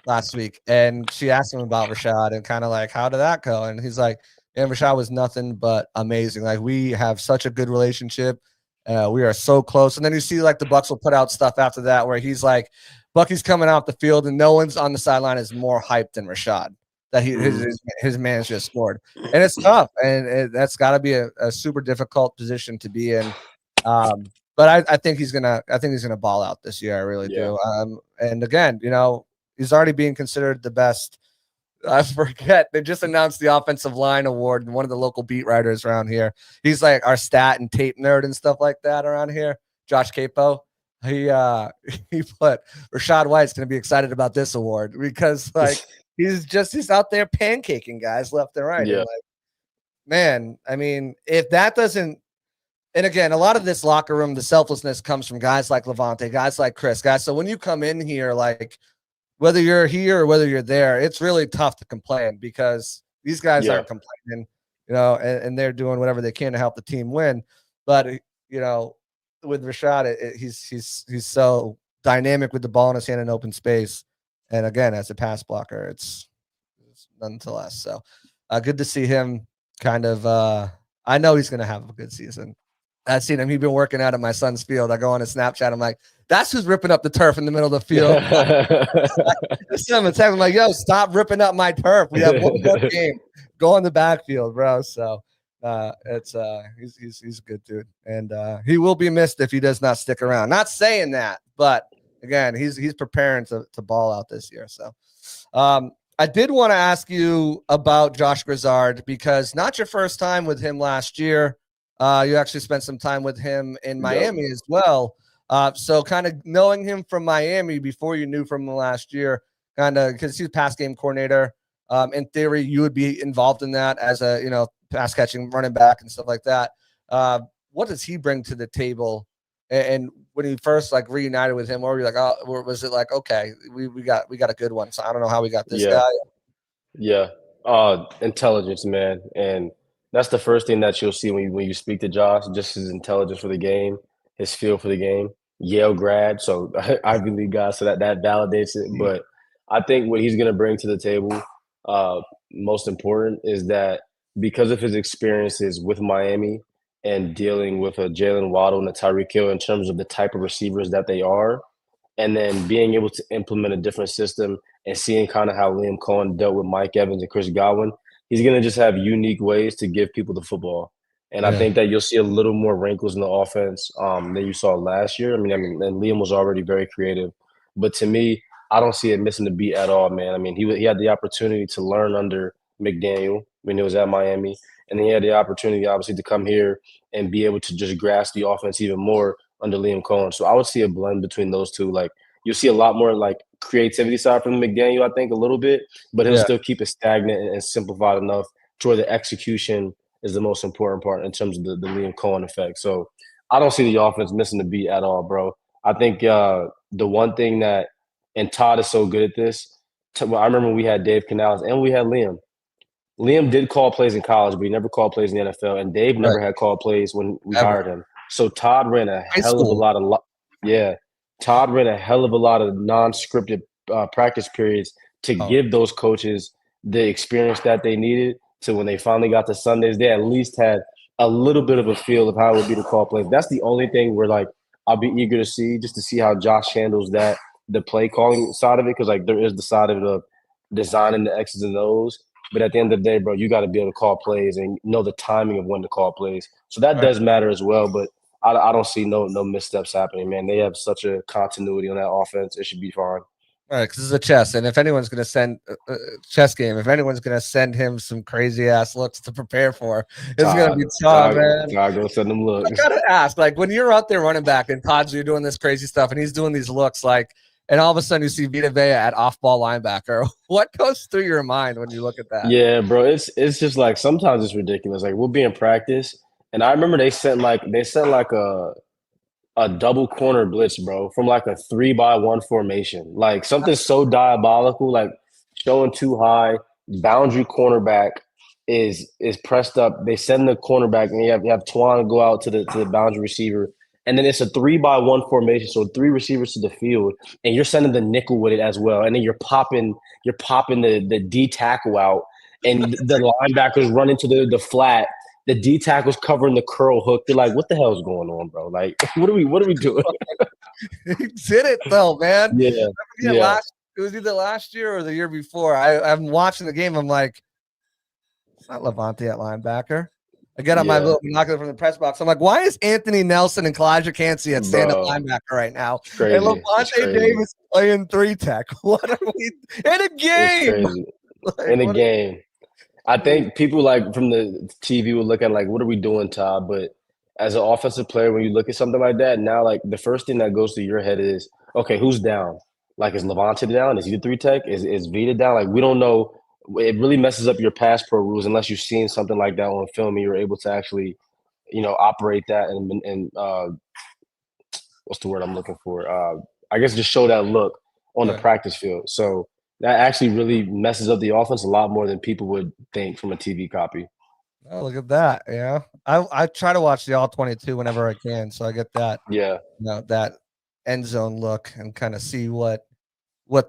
last week, and she asked him about Rashad and kind of like, how did that go? And he's like, and Rashad was nothing but amazing. Like, we have such a good relationship. We are so close. And then you see like the Bucs will put out stuff after that where he's like, Bucky's coming off the field and no one's on the sideline is more hyped than Rashad that his man's just scored. And it's tough. And that's got to be a super difficult position to be in. But I think he's gonna ball out this year. I really do. And again, you know, he's already being considered the best. I forget. They just announced the offensive line award, and one of the local beat writers around here, he's like our stat and tape nerd and stuff like that around here. Josh Capo, he put Rashad White's going to be excited about this award because like he's out there pancaking guys left and right. Yeah. And like, man, I mean, if that doesn't, and again, a lot of this locker room, the selflessness comes from guys like Levante, guys like Chris, guys. So when you come in here, like, whether you're here or whether you're there, it's really tough to complain because these guys aren't complaining, you know, and they're doing whatever they can to help the team win. But, you know, with Rashad, he's so dynamic with the ball in his hand in open space. And again, as a pass blocker, it's none to less. So good to see him kind of, I know he's going to have a good season. I've seen him. He's been working out at my son's field. I go on his Snapchat. I'm like, that's who's ripping up the turf in the middle of the field. I'm like, yo, stop ripping up my turf. We have one more game. Go on the backfield, bro. So he's a good dude. And he will be missed if he does not stick around. Not saying that, but again, he's preparing to ball out this year. So I did want to ask you about Josh Grizzard because not your first time with him last year. You actually spent some time with him in Miami as well. So kind of knowing him from Miami before you knew from him last year, kind of because he's pass game coordinator. In theory, you would be involved in that as a, you know, pass catching running back and stuff like that. What does he bring to the table? And when you first like reunited with him, or were you like, oh, or was it like, okay, we got a good one. So I don't know how we got this guy. Yeah. Intelligence, man. And that's the first thing that you'll see when you speak to Josh, just his intelligence for the game, his feel for the game. Yale grad, so Ivy League guy, so that validates it. But I think what he's going to bring to the table, most important, is that because of his experiences with Miami and dealing with a Jalen Waddle and a Tyreek Hill in terms of the type of receivers that they are, and then being able to implement a different system and seeing kind of how Liam Cohen dealt with Mike Evans and Chris Godwin, he's going to just have unique ways to give people the football. And I think that you'll see a little more wrinkles in the offense than you saw last year. I mean, and Liam was already very creative. But to me, I don't see it missing the beat at all, man. I mean, he had the opportunity to learn under McDaniel when he was at Miami. And then he had the opportunity, obviously, to come here and be able to just grasp the offense even more under Liam Cohen. So I would see a blend between those two. Like, you'll see a lot more, like, creativity side from McDaniel, I think, a little bit. But he'll still keep it stagnant and simplified enough to where the execution is the most important part in terms of the Liam Cohen effect. So I don't see the offense missing the beat at all, bro. I think the one thing that – and Todd is so good at this. I remember we had Dave Canales and we had Liam. Liam did call plays in college, but he never called plays in the NFL. And Dave never had called plays when we hired him. So Todd ran a hell of a lot of Todd ran a hell of a lot of non-scripted practice periods to give those coaches the experience that they needed. So when they finally got to Sundays, they at least had a little bit of a feel of how it would be to call plays. That's the only thing where, like, I'll be eager to see, just to see how Josh handles that, the play calling side of it, because, like, there is the side of it of designing the X's and O's. But at the end of the day, bro, you got to be able to call plays and know the timing of when to call plays. So that does matter as well. But I don't see no missteps happening, man. They have such a continuity on that offense. It should be fine. All right, because this is a chess, and if anyone's going to send chess game, if anyone's going to send him some crazy ass looks to prepare for, it's going to be Todd, man. Todd, go send them looks. I gotta ask, like, when you're out there running back and Todd's you're doing this crazy stuff, and he's doing these looks, like, and all of a sudden you see Vita Vea at off-ball linebacker. What goes through your mind when you look at that? Yeah, bro, it's just like sometimes it's ridiculous. Like we'll be in practice, and I remember they sent like a double corner blitz, bro, from like a 3-by-1 formation. Like something so diabolical, like showing too high, boundary cornerback is pressed up. They send the cornerback and you have Twan go out to the boundary receiver. And then it's a 3-by-1 formation, so 3 receivers to the field, and you're sending the nickel with it as well. And then you're popping the D tackle out, and the linebackers run into the flat. The D tackle's covering the curl hook. They're like, "What the hell is going on, bro? Like, what are we doing?" He did it though, man. Yeah. It was either last year or the year before. I'm watching the game. I'm like, it's not Levante at linebacker. I get on my little binocular from the press box. I'm like, why is Anthony Nelson and Kalijah Cansey at stand-up linebacker right now? And Levante Davis playing 3-tech. What are we in a game? Like, in a game. I think people like from the TV will look at like, what are we doing, Todd? But as an offensive player, when you look at something like that, now like the first thing that goes through your head is, okay, who's down? Like, is Levante down? Is he the 3-tech? Is Vita down? Like, we don't know. It really messes up your pass pro rules unless you've seen something like that on film and you're able to actually, operate that and what's the word I'm looking for? I guess just show that look on the practice field. So that actually really messes up the offense a lot more than people would think from a TV copy. Oh, look at that. Yeah. I try to watch the all 22 whenever I can. So I get that. Yeah. That end zone look and kind of see what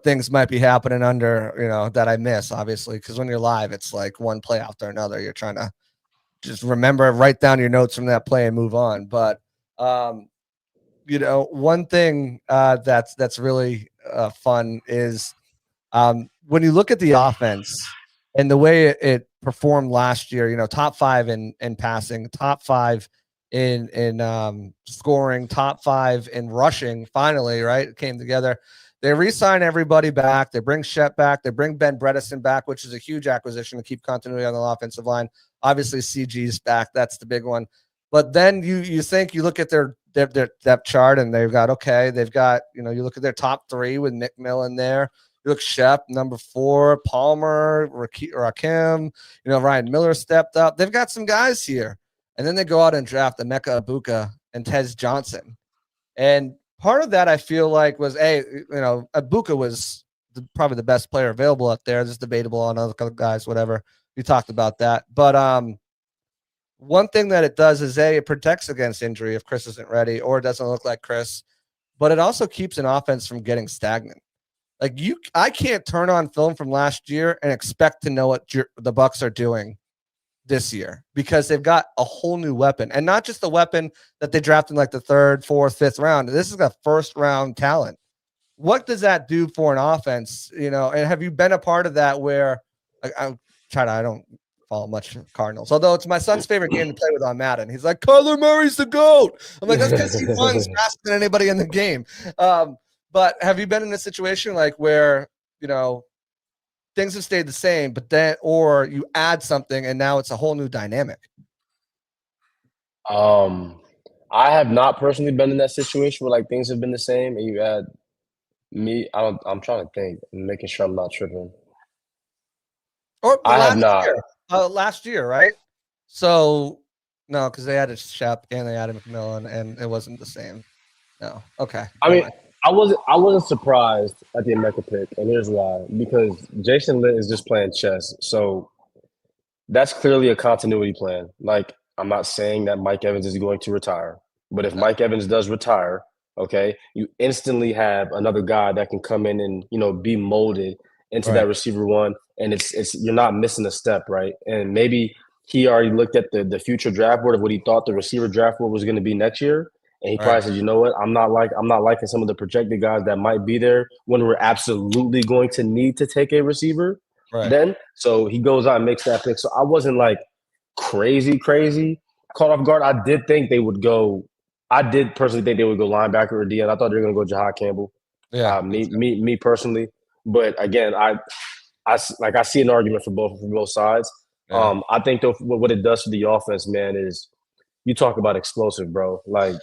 things might be happening under, that I miss, obviously. Because when you're live, it's like one play after another. You're trying to just remember, write down your notes from that play and move on. But, one thing that's really fun is when you look at the offense and the way it performed last year, top 5 in passing, top 5 in scoring, top 5 in rushing, finally, right? It came together. They re-sign everybody back. They bring Shep back. They bring Ben Bredesen back, which is a huge acquisition to keep continuity on the offensive line. Obviously, CG's back. That's the big one. But then you think, you look at their depth chart and they've got, you look at their top 3 with McMillan there. You look Shep, number 4, Palmer, Rakim, Ryan Miller stepped up. They've got some guys here. And then they go out and draft Emeka Ibuka and Tez Johnson. And part of that I feel like was, Ibuka was probably the best player available out there. This is debatable on other guys, whatever. We talked about that. But one thing that it does is, it protects against injury if Chris isn't ready or it doesn't look like Chris. But it also keeps an offense from getting stagnant. Like I can't turn on film from last year and expect to know what the Bucs are doing this year because they've got a whole new weapon, and not just the weapon that they drafted in like the 3rd, 4th, 5th round. This is a 1st-round talent. What does that do for an offense? And have you been a part of that where I don't follow much Cardinals, although it's my son's favorite game to play with on Madden. He's like, Kyler Murray's the GOAT. I'm like, that's because he runs faster than anybody in the game. But have you been in a situation like where, things have stayed the same, but then, or you add something and now it's a whole new dynamic? I have not personally been in that situation where like things have been the same and you add me. I'm trying to think and making sure I'm not tripping. Or I have not. Last year, right? So no, because they added Shep and they added McMillan and it wasn't the same. No. Okay. I mean, I wasn't surprised at the Emeka pick, and here's why. Because Jason Litt is just playing chess. So that's clearly a continuity plan. Like, I'm not saying that Mike Evans is going to retire. But if Mike Evans does retire, okay, you instantly have another guy that can come in and, be molded into that receiver one. And it's you're not missing a step, right? And maybe he already looked at the future draft board of what he thought the receiver draft board was going to be next year. And he probably said, you know what? I'm not liking some of the projected guys that might be there when we're absolutely going to need to take a receiver. Then, so he goes out and makes that pick. So I wasn't like crazy caught off guard. I did think they would go I did personally think they would go linebacker or DN. I thought they were going to go Jahad Campbell. Yeah. Me personally. But again, I see an argument for both sides. Yeah. I think though what it does for the offense, man, is you talk about explosive, bro. Like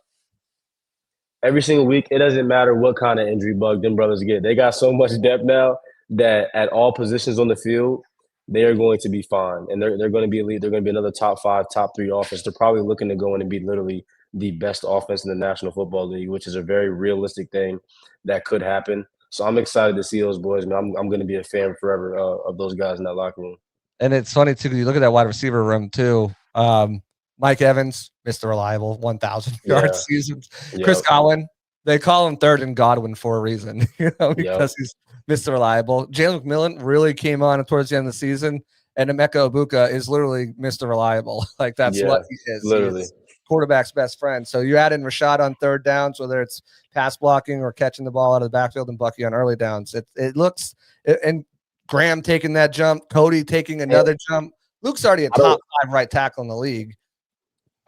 every single week, it doesn't matter what kind of injury bug them brothers get. They got so much depth now that at all positions on the field, they are going to be fine, and they're going to be elite. They're going to be another top 5, top 3 offense. They're probably looking to go in and be literally the best offense in the National Football League, which is a very realistic thing that could happen. So I'm excited to see those boys, man. I'm going to be a fan forever of those guys in that locker room. And it's funny too, because you look at that wide receiver room too. Mike Evans, Mr. Reliable, 1,000 yard seasons. Yep. Chris Godwin, they call him third in Godwin for a reason, because he's Mr. Reliable. Jalen McMillan really came on towards the end of the season, and Emeka Ibuka is literally Mr. Reliable. Like that's what he is. Literally. He's quarterback's best friend. So you add in Rashad on third downs, whether it's pass blocking or catching the ball out of the backfield, and Bucky on early downs. It looks and Graham taking that jump, Cody taking another jump. Luke's already a top 5 right tackle in the league.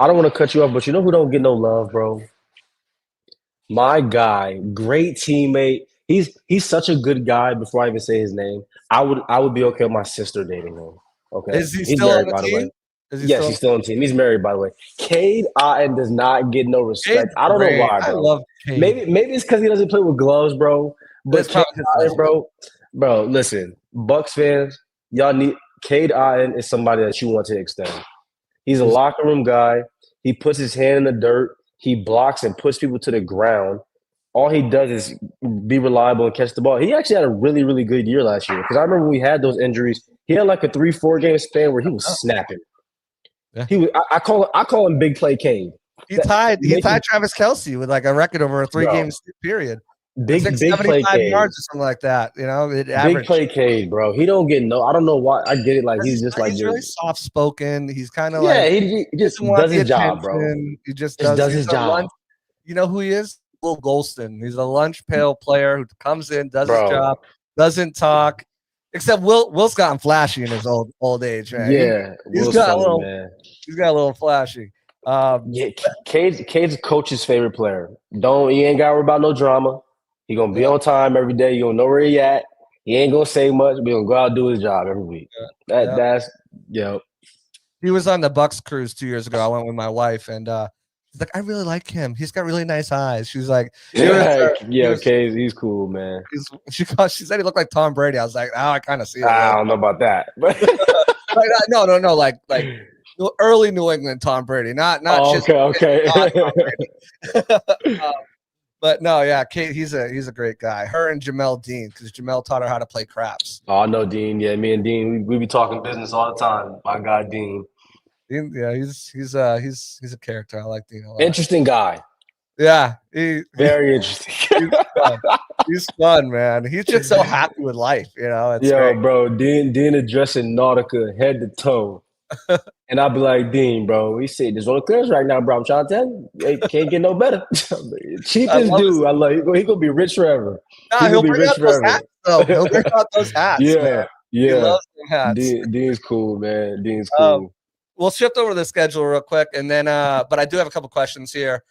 I don't want to cut you off, but you know who don't get no love, bro? My guy, great teammate. He's such a good guy. Before I even say his name, I would be okay with my sister dating him. Okay, Is he he's still married, on the by the team? way. Yes, he's still on the team. He's married, by the way. Cade Otten does not get no respect. Cade's I don't know why, great. bro. I love Cade. Maybe it's because he doesn't play with gloves, bro. But That's Cade probably his Otten, bro, listen, Bucs fans, y'all need Cade Otten is somebody that you want to extend. He's a locker room guy. He puts his hand in the dirt. He blocks and puts people to the ground. All he does is be reliable and catch the ball. He actually had a really, really good year last year, because I remember when we had those injuries. He had like a 3-4 game span where he was snapping. Yeah. He was. I call him Big Play Cade. He tied Travis Kelce with like a record over a 3-game period. Big Play Cade. yards or something like that. Big Play Cade, bro. He don't get no. I don't know why. I get it. Like he's just like he's really soft spoken. He's kind of he just does his job, bro. He just does his job. You know who he is? Will Golston. He's a lunch pail player who comes in, does his job, doesn't talk. Except Will's gotten flashy in his old age, man. Yeah, he's got a little flashy. Cade's coach's favorite player. He ain't got to worry about no drama. He gonna be on time every day. You gonna know where he at. He ain't gonna say much. But he gonna go out and do his job every week. That's. He was on the Bucs cruise 2 years ago. I went with my wife, and he's like, I really like him. He's got really nice eyes. She was like, Cade, he's cool, man. She said he looked like Tom Brady. I was like, I kind of see it. I don't know about that, but no, like early New England Tom Brady, not okay. But no, yeah, Kate, he's a great guy. Her and Jamel Dean, because Jamel taught her how to play craps. Oh, I know Dean. Yeah, me and Dean, we be talking business all the time. My guy Dean. Dean, yeah, he's a character. I like Dean a lot. Interesting guy. Yeah, very interesting. He's fun, man. He's just so happy with life, It's great. Bro, Dean addressing Nautica head to toe. And I'll be like, Dean, bro, he said there's on clearance right now, bro. I'm trying to tell you, it can't get no better. Cheapest dude. I love he gonna be rich forever. He'll bring out those hats, though. He'll bring out those hats. Yeah. He loves the hats. Dean's cool, man. Dean's cool. We'll shift over to the schedule real quick, and then but I do have a couple questions here.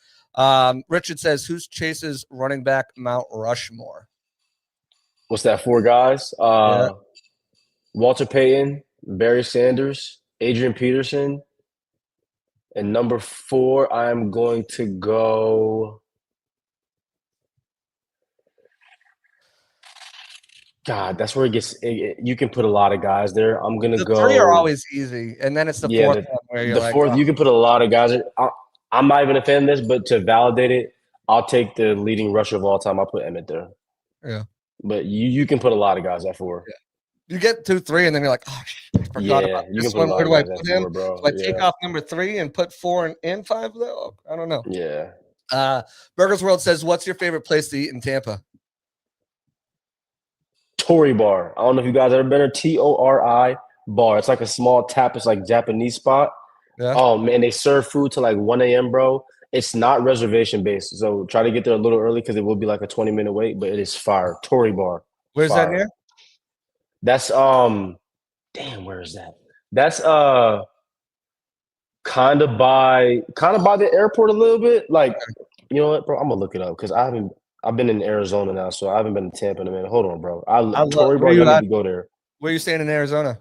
Richard says, who's Chase's running back Mount Rushmore? What's that? 4 guys? Walter Payton, Barry Sanders, Adrian Peterson, and number 4, I'm going to go. God, that's where it gets. You can put a lot of guys there. I'm gonna go. 3 are always easy, and then it's the 4th one where you're like, fourth. You can put a lot of guys. I'm not even a fan of this, but to validate it, I'll take the leading rusher of all time. I'll put Emmett there. Yeah, but you can put a lot of guys at 4. Yeah. You get 2, 3, and then you're like, oh, I forgot about this one. Where do I put him? 4, bro. Do I take off number 3 and put 4 and 5 though? I don't know. Yeah. Burgers World says, what's your favorite place to eat in Tampa? Tori Bar. I don't know if you guys ever been to Tori Bar. It's like a small tap. It's like Japanese spot. Yeah. Oh, man, they serve food till like 1 a.m., bro. It's not reservation based. So try to get there a little early because it will be like a 20-minute wait, but it is fire. Tori Bar. Where's that near? That's where is that? That's kind of by the airport a little bit. Like, you know what, bro? I'm gonna look it up because I've been in Arizona now, so I haven't been to Tampa in a minute. Hold on, bro. Tori, bro, where you you need at? to go there. Where you staying in Arizona?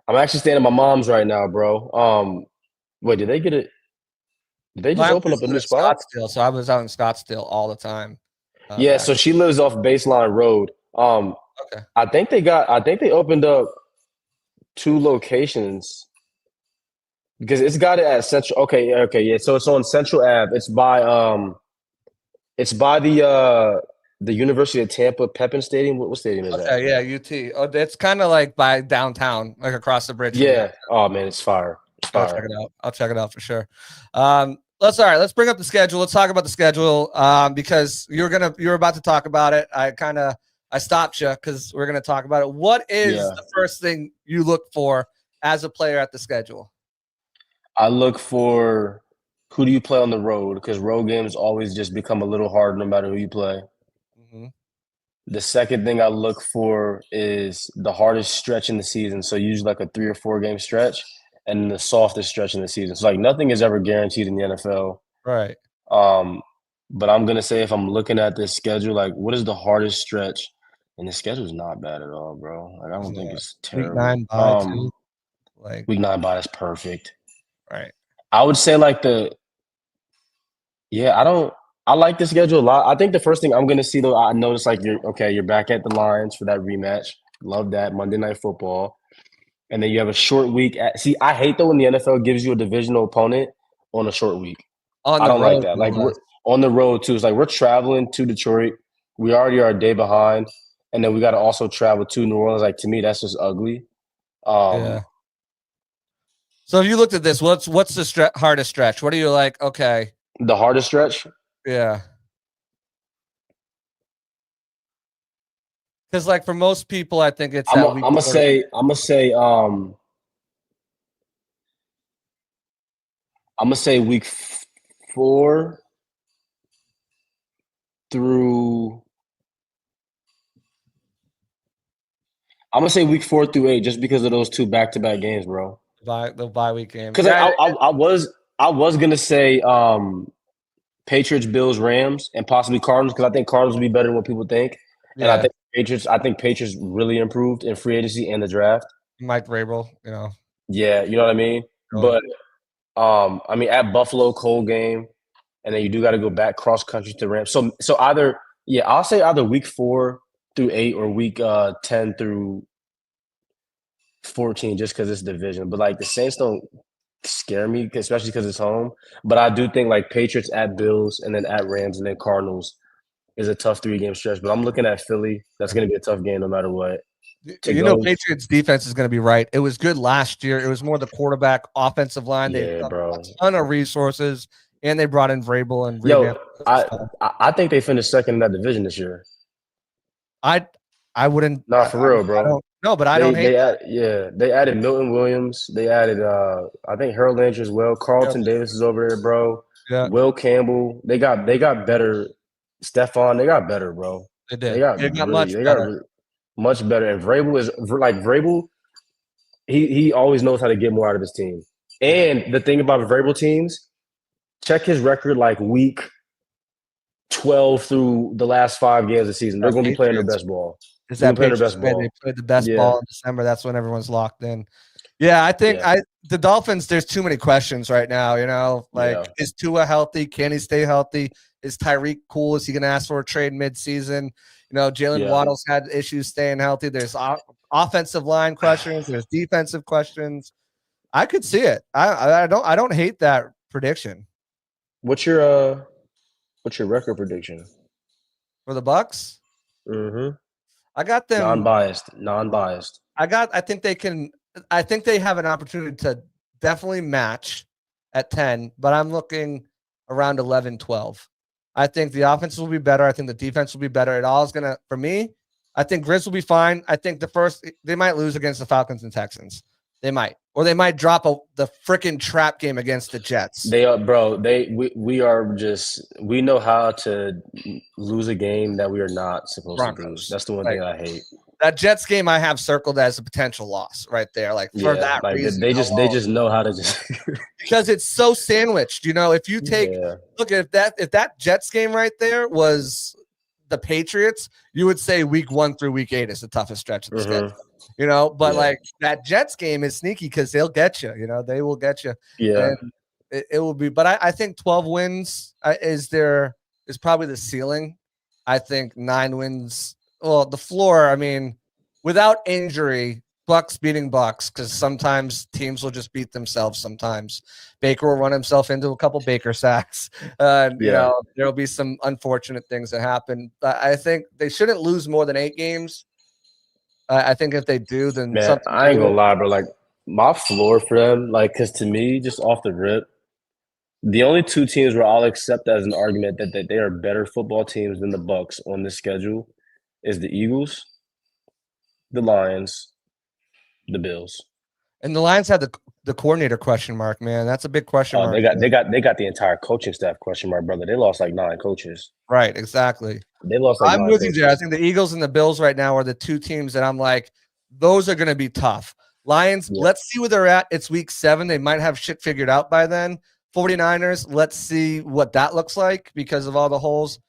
I'm actually staying at my mom's right now, bro. Wait, did they get it? Did they just Mine open up was a in new spot? Scottsdale, so I was out in Scottsdale all the time. Yeah, Back. so she lives off Baseline Road. Okay. I think they opened up 2 locations because it's got it at Central. Okay, yeah. So it's on Central Ave. It's by the University of Tampa Pepin Stadium. What stadium is that? Okay, yeah, UT. Oh, it's kind of like by downtown, like across the bridge from Yeah. that. Oh man, it's fire. It's I'll check fire. it out. I'll check it out for sure. Let's bring up the schedule. Let's talk about the schedule. Because you're about to talk about it. I stopped you because we're gonna talk about it. What is Yeah. the first thing you look for as a player at the schedule? I look for who do you play on the road because road games always just become a little hard no matter who you play. Mm-hmm. The second thing I look for is the hardest stretch in the season. So usually like a 3 or 4 game stretch and the softest stretch in the season. So like nothing is ever guaranteed in the NFL. Right. But I'm gonna say if I'm looking at this schedule, like what is the hardest stretch? And the schedule is not bad at all, bro. Like I don't think it's Week terrible. 9 bye too. Like Week 9 bye is perfect. right. I would say like I like the schedule a lot. I think the first thing I'm gonna see though, I notice like you're back at the Lions for that rematch. Love that Monday Night Football, and then you have a short week. I hate though when the NFL gives you a divisional opponent on a short week. On I the don't like road, that. no Like we're less. on the road too. It's like we're traveling to Detroit. We already are a day behind, and then we got to also travel to New Orleans. Like to me, that's just ugly. Yeah. So if you looked at this, what's the hardest stretch? What are you like? Okay. The hardest stretch. Yeah. Because like for most people, I think it's I'm that week. gonna say week 4 through. I'm gonna say week 4 through 8, just because of those 2 back-to-back games, bro. the bye week game. Because Yeah, I was gonna say Patriots, Bills, Rams, and possibly Cardinals because I think Cardinals will be better than what people think, and yeah. I think Patriots really improved in free agency and the draft. Mike Vrabel, you know. Yeah, you know what I mean. Really. But I mean at Buffalo, cold game, and then you do got to go back cross country to Rams. So either I'll say either week 4 through 8 or week 10 through 14, just because it's division. But like the Saints don't scare me, especially because it's home. But I do think like Patriots at Bills and then at Rams and then Cardinals is a tough 3-game stretch. But I'm looking at Philly. That's going to be a tough game no matter what. Patriots defense is going to be right. It was good last year. It was more the quarterback offensive line. They have a ton of resources, and they brought in Vrabel and revamped. I think they finished second in that division this year. I wouldn't. Not for real, bro. I don't hate that. They added Milton Williams. They added I think Harold Landry as well. Carlton Davis is over there, bro. Yeah. Will Campbell. They got better. Stephon, they got better, bro. They did. They got much better. And Vrabel, he always knows how to get more out of his team. And the thing about Vrabel teams, check his record like week 12 through the last 5 games of the season. They're going to be playing their best ball. Is that Patriots they played the best ball in December? That's when everyone's locked in. Yeah, I think the Dolphins, there's too many questions right now, you know. Is Tua healthy? Can he stay healthy? Is Tyreek cool? Is he going to ask for a trade midseason? You know, Jalen Waddle's had issues staying healthy. There's offensive line questions. There's defensive questions. I could see it. I don't hate that prediction. What's your record prediction for the Bucs? Mm-hmm. I got them non-biased. I think they have an opportunity to definitely match at 10, but I'm looking around 11, 12. I think the offense will be better. I think the defense will be better. It all is going to, for me, I think Grizz will be fine. I think they might lose against the Falcons and Texans. They might. Or they might drop the freaking trap game against the Jets. They are, bro. We know how to lose a game that we are not supposed to lose. That's the one thing I hate. That Jets game I have circled as a potential loss right there. Like for that reason, they just know how to just because it's so sandwiched. If you take look if that Jets game right there was the Patriots, you would say week 1 through week 8 is the toughest stretch of the schedule. But like that Jets game is sneaky because they'll get you. They will get you. Yeah, and it will be. But I think 12 wins is probably the ceiling. I think 9 wins. Well, the floor, I mean, without injury, Bucs beating Bucs, because sometimes teams will just beat themselves sometimes. Baker will run himself into a couple Baker sacks. There'll be some unfortunate things that happen. I think they shouldn't lose more than 8 games. I think if they do, then I ain't gonna lie, bro. Like, my floor for them, like, because to me, just off the rip, the only 2 teams where I'll accept as an argument that they are better football teams than the Bucs on this schedule is the Eagles, the Lions, the Bills. And the Lions had the coordinator question mark, man. That's a big question mark. They got the entire coaching staff question mark, brother. They lost like 9 coaches. Right, exactly. They lost like I'm with you there. I think the Eagles and the Bills right now are the 2 teams that I'm like, those are going to be tough. Lions, let's see where they're at. It's week 7. They might have shit figured out by then. 49ers, let's see what that looks like because of all the holes.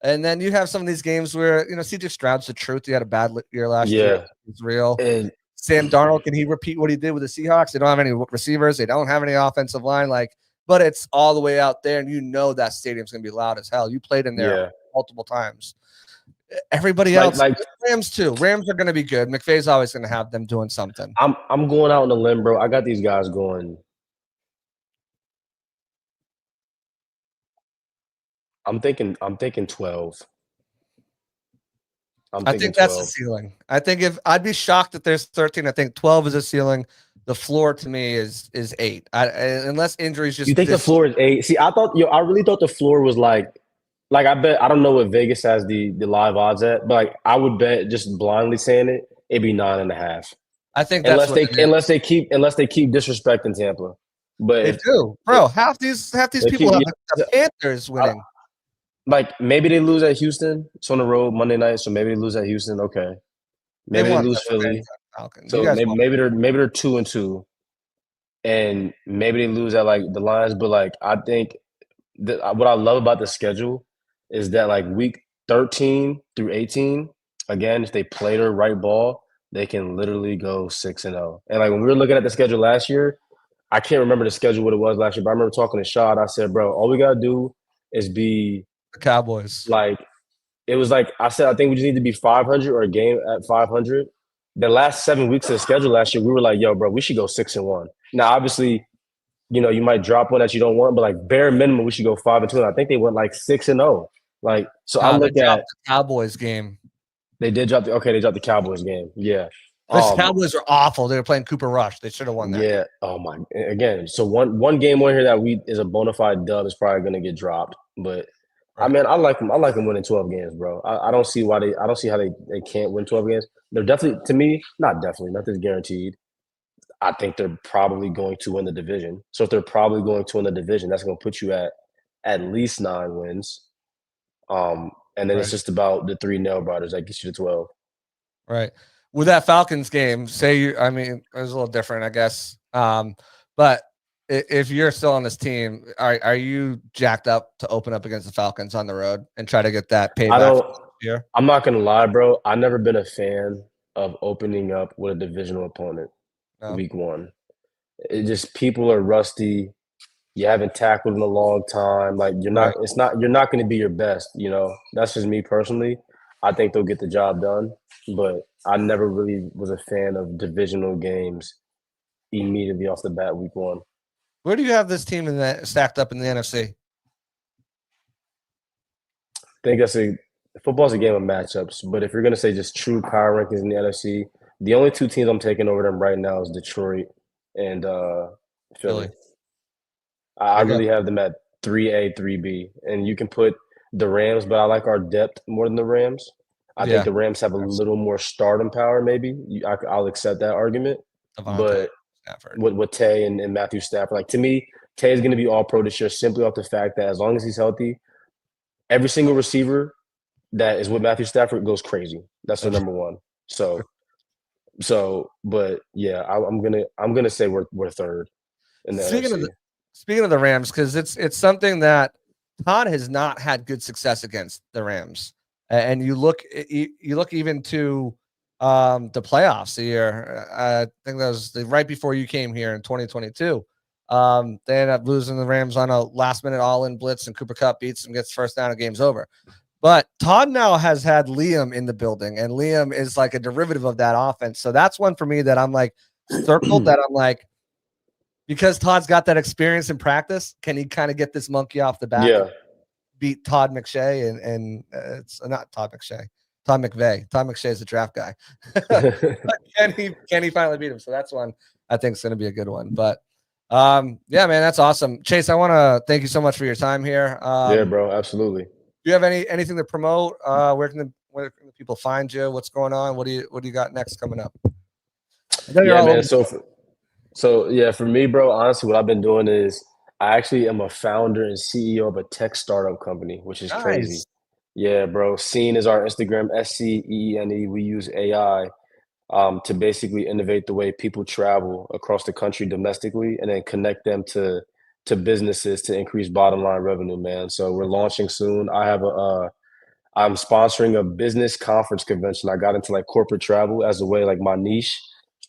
And then you have some of these games where, CJ Stroud's the truth. He had a bad year last year. It's real. And Sam Darnold, can he repeat what he did with the Seahawks? They don't have any receivers. They don't have any offensive line. But it's all the way out there, and that stadium's going to be loud as hell. You played in there multiple times. Everybody else, like Rams too. Rams are going to be good. McVay's always going to have them doing something. I'm going out on a limb, bro. I got these guys going. I'm thinking 12. I think that's the ceiling. I think if I'd be shocked if there's 13. I think 12 is a ceiling. The floor to me is 8. Unless injuries just. You think the floor is 8? See, I really thought the floor was like I bet I don't know what Vegas has the live odds at, but I would bet just blindly saying it'd be 9.5. I think that's unless they keep disrespecting Tampa. But they do, bro. Half these people have the Panthers winning. Like maybe they lose at Houston. It's on the road Monday night, so maybe they lose at Houston. Okay, maybe they lose Philly. So maybe they're 2-2, and maybe they lose at like the Lions. But I think what I love about the schedule is that week 13 through 18, again, if they play their right ball, they can literally go 6-0. And when we were looking at the schedule last year, I can't remember the schedule what it was last year, but I remember talking to Rashad. I said, bro, all we gotta do is be the Cowboys. It was I said, I think we just need to be 500 or a game at 500. The last 7 weeks of the schedule last year, we were like, yo, bro, we should go 6-1. Now, obviously, you might drop one that you don't want, but bare minimum, we should go 5-2. And I think they went 6-0. So I look at the Cowboys game. They did drop they dropped the Cowboys game. Yeah. Those Cowboys are awful. They were playing Cooper Rush. They should have won that. Yeah. Oh my. Again, so one game on here that is a bona fide dub is probably going to get dropped, but. Right. I like them. I like them winning 12 games, bro. I don't see why I don't see how they can't win 12 games. They're definitely, to me, not definitely, nothing's guaranteed. I think they're probably going to win the division. So if they're probably going to win the division, that's going to put you at least 9 wins. And then it's just about the 3 nail biters that gets you to 12. Right. With that Falcons game, it was a little different, I guess. But if you're still on this team, are you jacked up to open up against the Falcons on the road and try to get that payback? I'm not gonna lie, bro. I've never been a fan of opening up with a divisional opponent week 1. It just people are rusty. You haven't tackled in a long time. You're not. Right. You're not going to be your best. That's just me personally. I think they'll get the job done, but I never really was a fan of divisional games immediately off the bat week 1. Where do you have this team stacked up in the NFC? I think football's a game of matchups, but if you're going to say just true power rankings in the NFC, the only 2 teams I'm taking over them right now is Detroit and Philly. I really have them at 3A, 3B, and you can put the Rams, but I like our depth more than the Rams. I think the Rams have a little more stardom power, maybe. I'll accept that argument. But with Tay and Matthew Stafford, to me, Tay is going to be all pro this year simply off the fact that as long as he's healthy, every single receiver that is with Matthew Stafford goes crazy. That's the number one. But yeah, I'm gonna say we're third in the NFC. Speaking of the Rams, because it's something that Todd has not had good success against the Rams, and you look even to the playoffs the year. I think that was right before you came here in 2022. They ended up losing the Rams on a last minute all in blitz, and Cooper Kupp beats them, gets first down, and game's over. But Todd now has had Liam in the building, and Liam is like a derivative of that offense. So that's one for me that I'm like circled that I'm like, because Todd's got that experience in practice, can he kind of get this monkey off the back? Yeah. Beat Todd McShay and it's not Todd McShay, Todd McVay. Todd McShay is the draft guy. Can he finally beat him? So that's one I think is going to be a good one. But yeah, man, that's awesome. Chase, I want to thank you so much for your time here. Yeah, bro, absolutely. Do you have anything to promote? Where can the people find you? What's going on? What do you got next coming up? Yeah, man. So yeah, for me, bro, honestly, what I've been doing is I actually am a founder and CEO of a tech startup company, which is crazy. Yeah, bro. Scene is our Instagram, SCEENE. We use AI to basically innovate the way people travel across the country domestically, and then connect them to businesses to increase bottom line revenue, man. So we're launching soon. I'm sponsoring a business conference convention. I got into like corporate travel as a way, like my niche,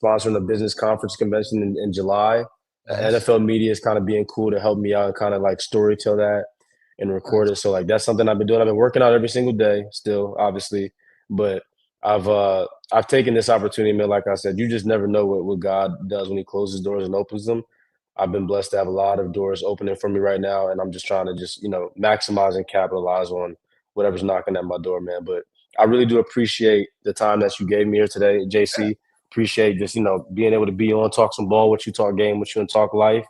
sponsoring a business conference convention in July. Nice. NFL media is kind of being cool to help me out and kind of like story tell that and record it. So like that's something I've been doing. I've been working out every single day still, obviously, but I've taken this opportunity, man. Like I said, you just never know what God does when he closes doors and opens them. I've been blessed to have a lot of doors opening for me right now, and I'm just trying to maximize and capitalize on whatever's knocking at my door, man. But I really do appreciate the time that you gave me here today, JC. Appreciate just being able to be on, talk some ball with you, talk game with you, and talk life.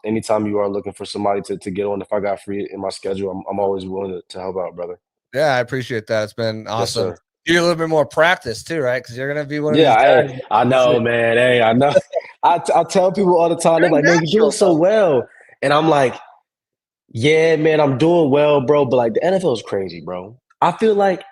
Anytime you are looking for somebody to get on, if I got free in my schedule, I'm always willing to help out, brother. Yeah, I appreciate that. It's been awesome. Yes, you're a little bit more practice too, right? Because you're gonna be one of these guys. Hey, I know, man. Hey, I know. I tell people all the time, they're like, man, you're doing so well. And I'm like, yeah, man, I'm doing well, bro. But like the NFL is crazy, bro. I feel like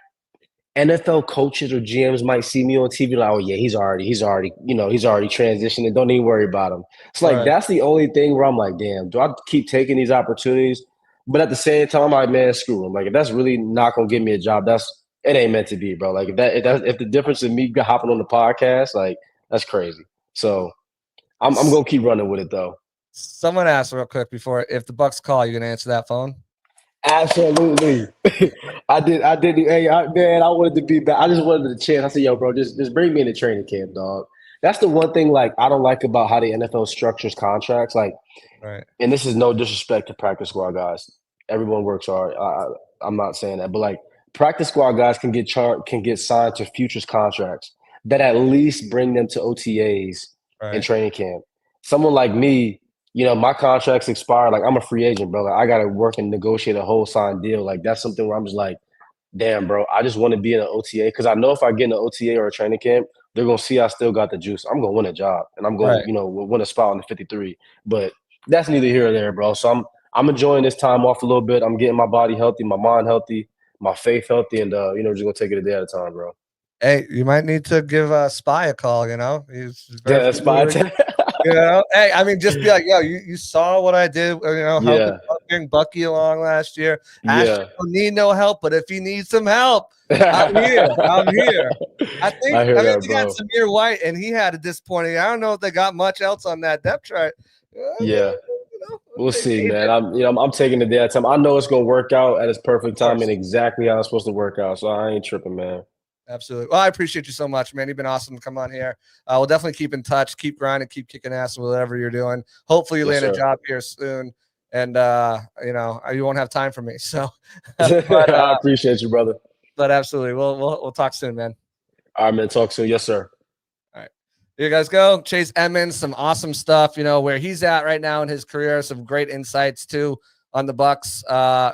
NFL coaches or GMs might see me on TV like, oh yeah, he's already transitioning. Don't even worry about him. It's like That's the only thing where I'm like, damn, do I keep taking these opportunities? But at the same time, I'm like, man, screw him. Like if that's really not gonna give me a job, it ain't meant to be, bro. Like if the difference in me hopping on the podcast, like that's crazy. So I'm gonna keep running with it though. Someone asked real quick before, if the Bucs call, you gonna answer that phone? Absolutely. I did. Hey, man, I wanted to be back. I just wanted the chance. I said, yo, bro, just bring me in the training camp, dog. That's the one thing like I don't like about how the NFL structures contracts. Like, and this is no disrespect to practice squad guys. Everyone works hard. I'm not saying that, but like practice squad guys can get signed to futures contracts that at least bring them to OTAs and training camp. Someone like me, my contracts expire. Like I'm a free agent, bro. Like, I got to work and negotiate a whole signed deal. Like that's something where I'm just like, damn, bro, I just want to be in an OTA. Because I know if I get in an OTA or a training camp, they're going to see I still got the juice. I'm going to win a job. And I'm going to, win a spot on the 53. But that's neither here or there, bro. So I'm enjoying this time off a little bit. I'm getting my body healthy, my mind healthy, my faith healthy. And, just going to take it a day at a time, bro. Hey, you might need to give Spy a call, He's very Spy. Hey, I mean, just be like, yo, you saw what I did, helping Bucky along last year. Ashton don't need no help, but if he needs some help, I'm here. I think they got Samir White, and he had a disappointing. I don't know if they got much else on that depth chart. We'll see, man. I'm taking the day at a time. I know it's gonna work out at its perfect time and exactly how it's supposed to work out. So I ain't tripping, man. Absolutely. Well, I appreciate you so much, man. You've been awesome to come on here. We'll definitely keep in touch, keep grinding, keep kicking ass with whatever you're doing. Hopefully you land a job here soon. And, you won't have time for me. So but, I appreciate you, brother. But absolutely. We'll talk soon, man. All right, man. Talk soon. Yes, sir. All right. Here you guys go. Chase Edmonds, some awesome stuff, where he's at right now in his career. Some great insights too on the Bucs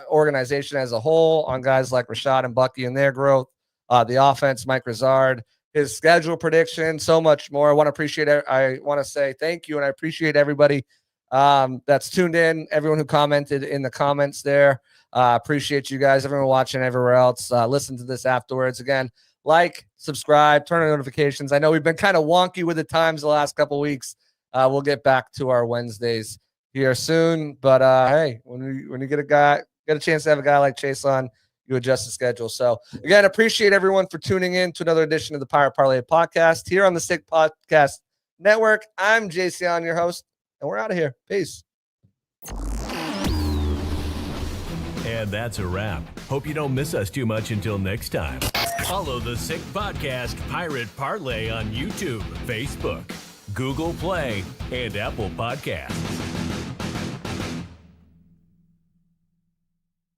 organization as a whole, on guys like Rashad and Bucky and their growth. The offense, Mike Rizard, his schedule prediction, so much more. I want to say thank you, and I appreciate everybody that's tuned in, everyone who commented in the comments there. Appreciate you guys, everyone watching everywhere else. Listen to this afterwards. Again, like, subscribe, turn on notifications. I know we've been kind of wonky with the times the last couple weeks. We'll get back to our Wednesdays here soon. But hey, when you get a chance to have a guy like Chase on, you adjust the schedule. So again, appreciate everyone for tuning in to another edition of the Pirate Parlay podcast here on the Sick Podcast Network. I'm Jason, your host, and we're out of here. Peace. And that's a wrap. Hope you don't miss us too much until next time. Follow the Sick Podcast Pirate Parlay on YouTube, Facebook, Google Play, and Apple Podcasts.